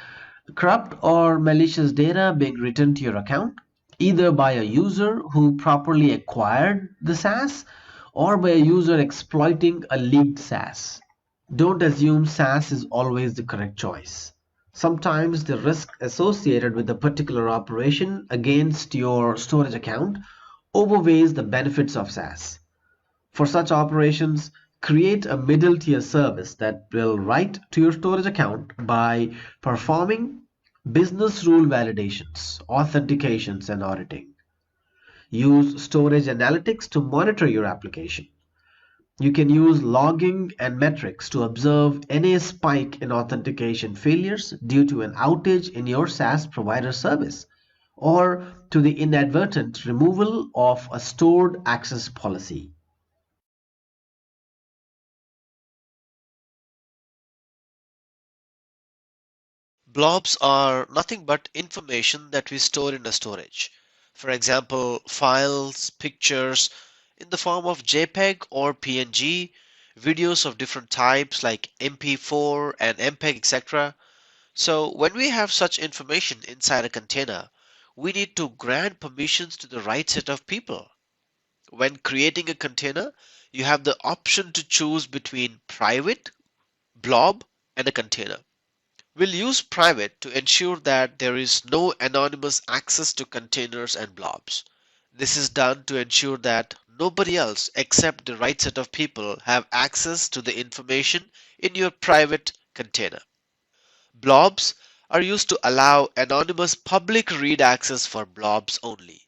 corrupt or malicious data being written to your account. either by a user who properly acquired the SaaS or by a user exploiting a leaked SaaS. Don't assume SaaS is always the correct choice. Sometimes the risk associated with a particular operation against your storage account overweighs the benefits of SaaS. For such operations, create a middle tier service that will write to your storage account by performing business rule validations, authentications, and auditing. Use storage analytics to monitor your application. You can use logging and metrics to observe any spike in authentication failures due to an outage in your SaaS provider service or to the inadvertent removal of a stored access policy. Blobs are nothing but information that we store in a storage. For example, files, pictures in the form of JPEG or PNG, videos of different types like MP4 and MPEG, etc. So when we have such information inside a container, we need to grant permissions to the right set of people. When creating a container, you have the option to choose between private, blob, and a container. We'll use private to ensure that there is no anonymous access to containers and blobs. This is done to ensure that nobody else except the right set of people have access to the information in your private container. Blobs are used to allow anonymous public read access for blobs only.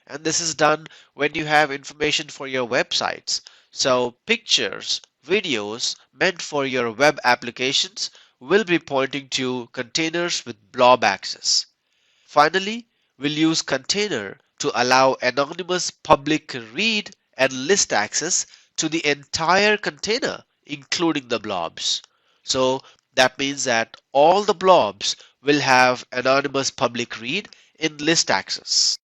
And this is done when you have information for your websites. So pictures, videos meant for your web applications will be pointing to containers with blob access. Finally, we'll use container to allow anonymous public read and list access to the entire container, including the blobs. So that means that all the blobs will have anonymous public read in list access.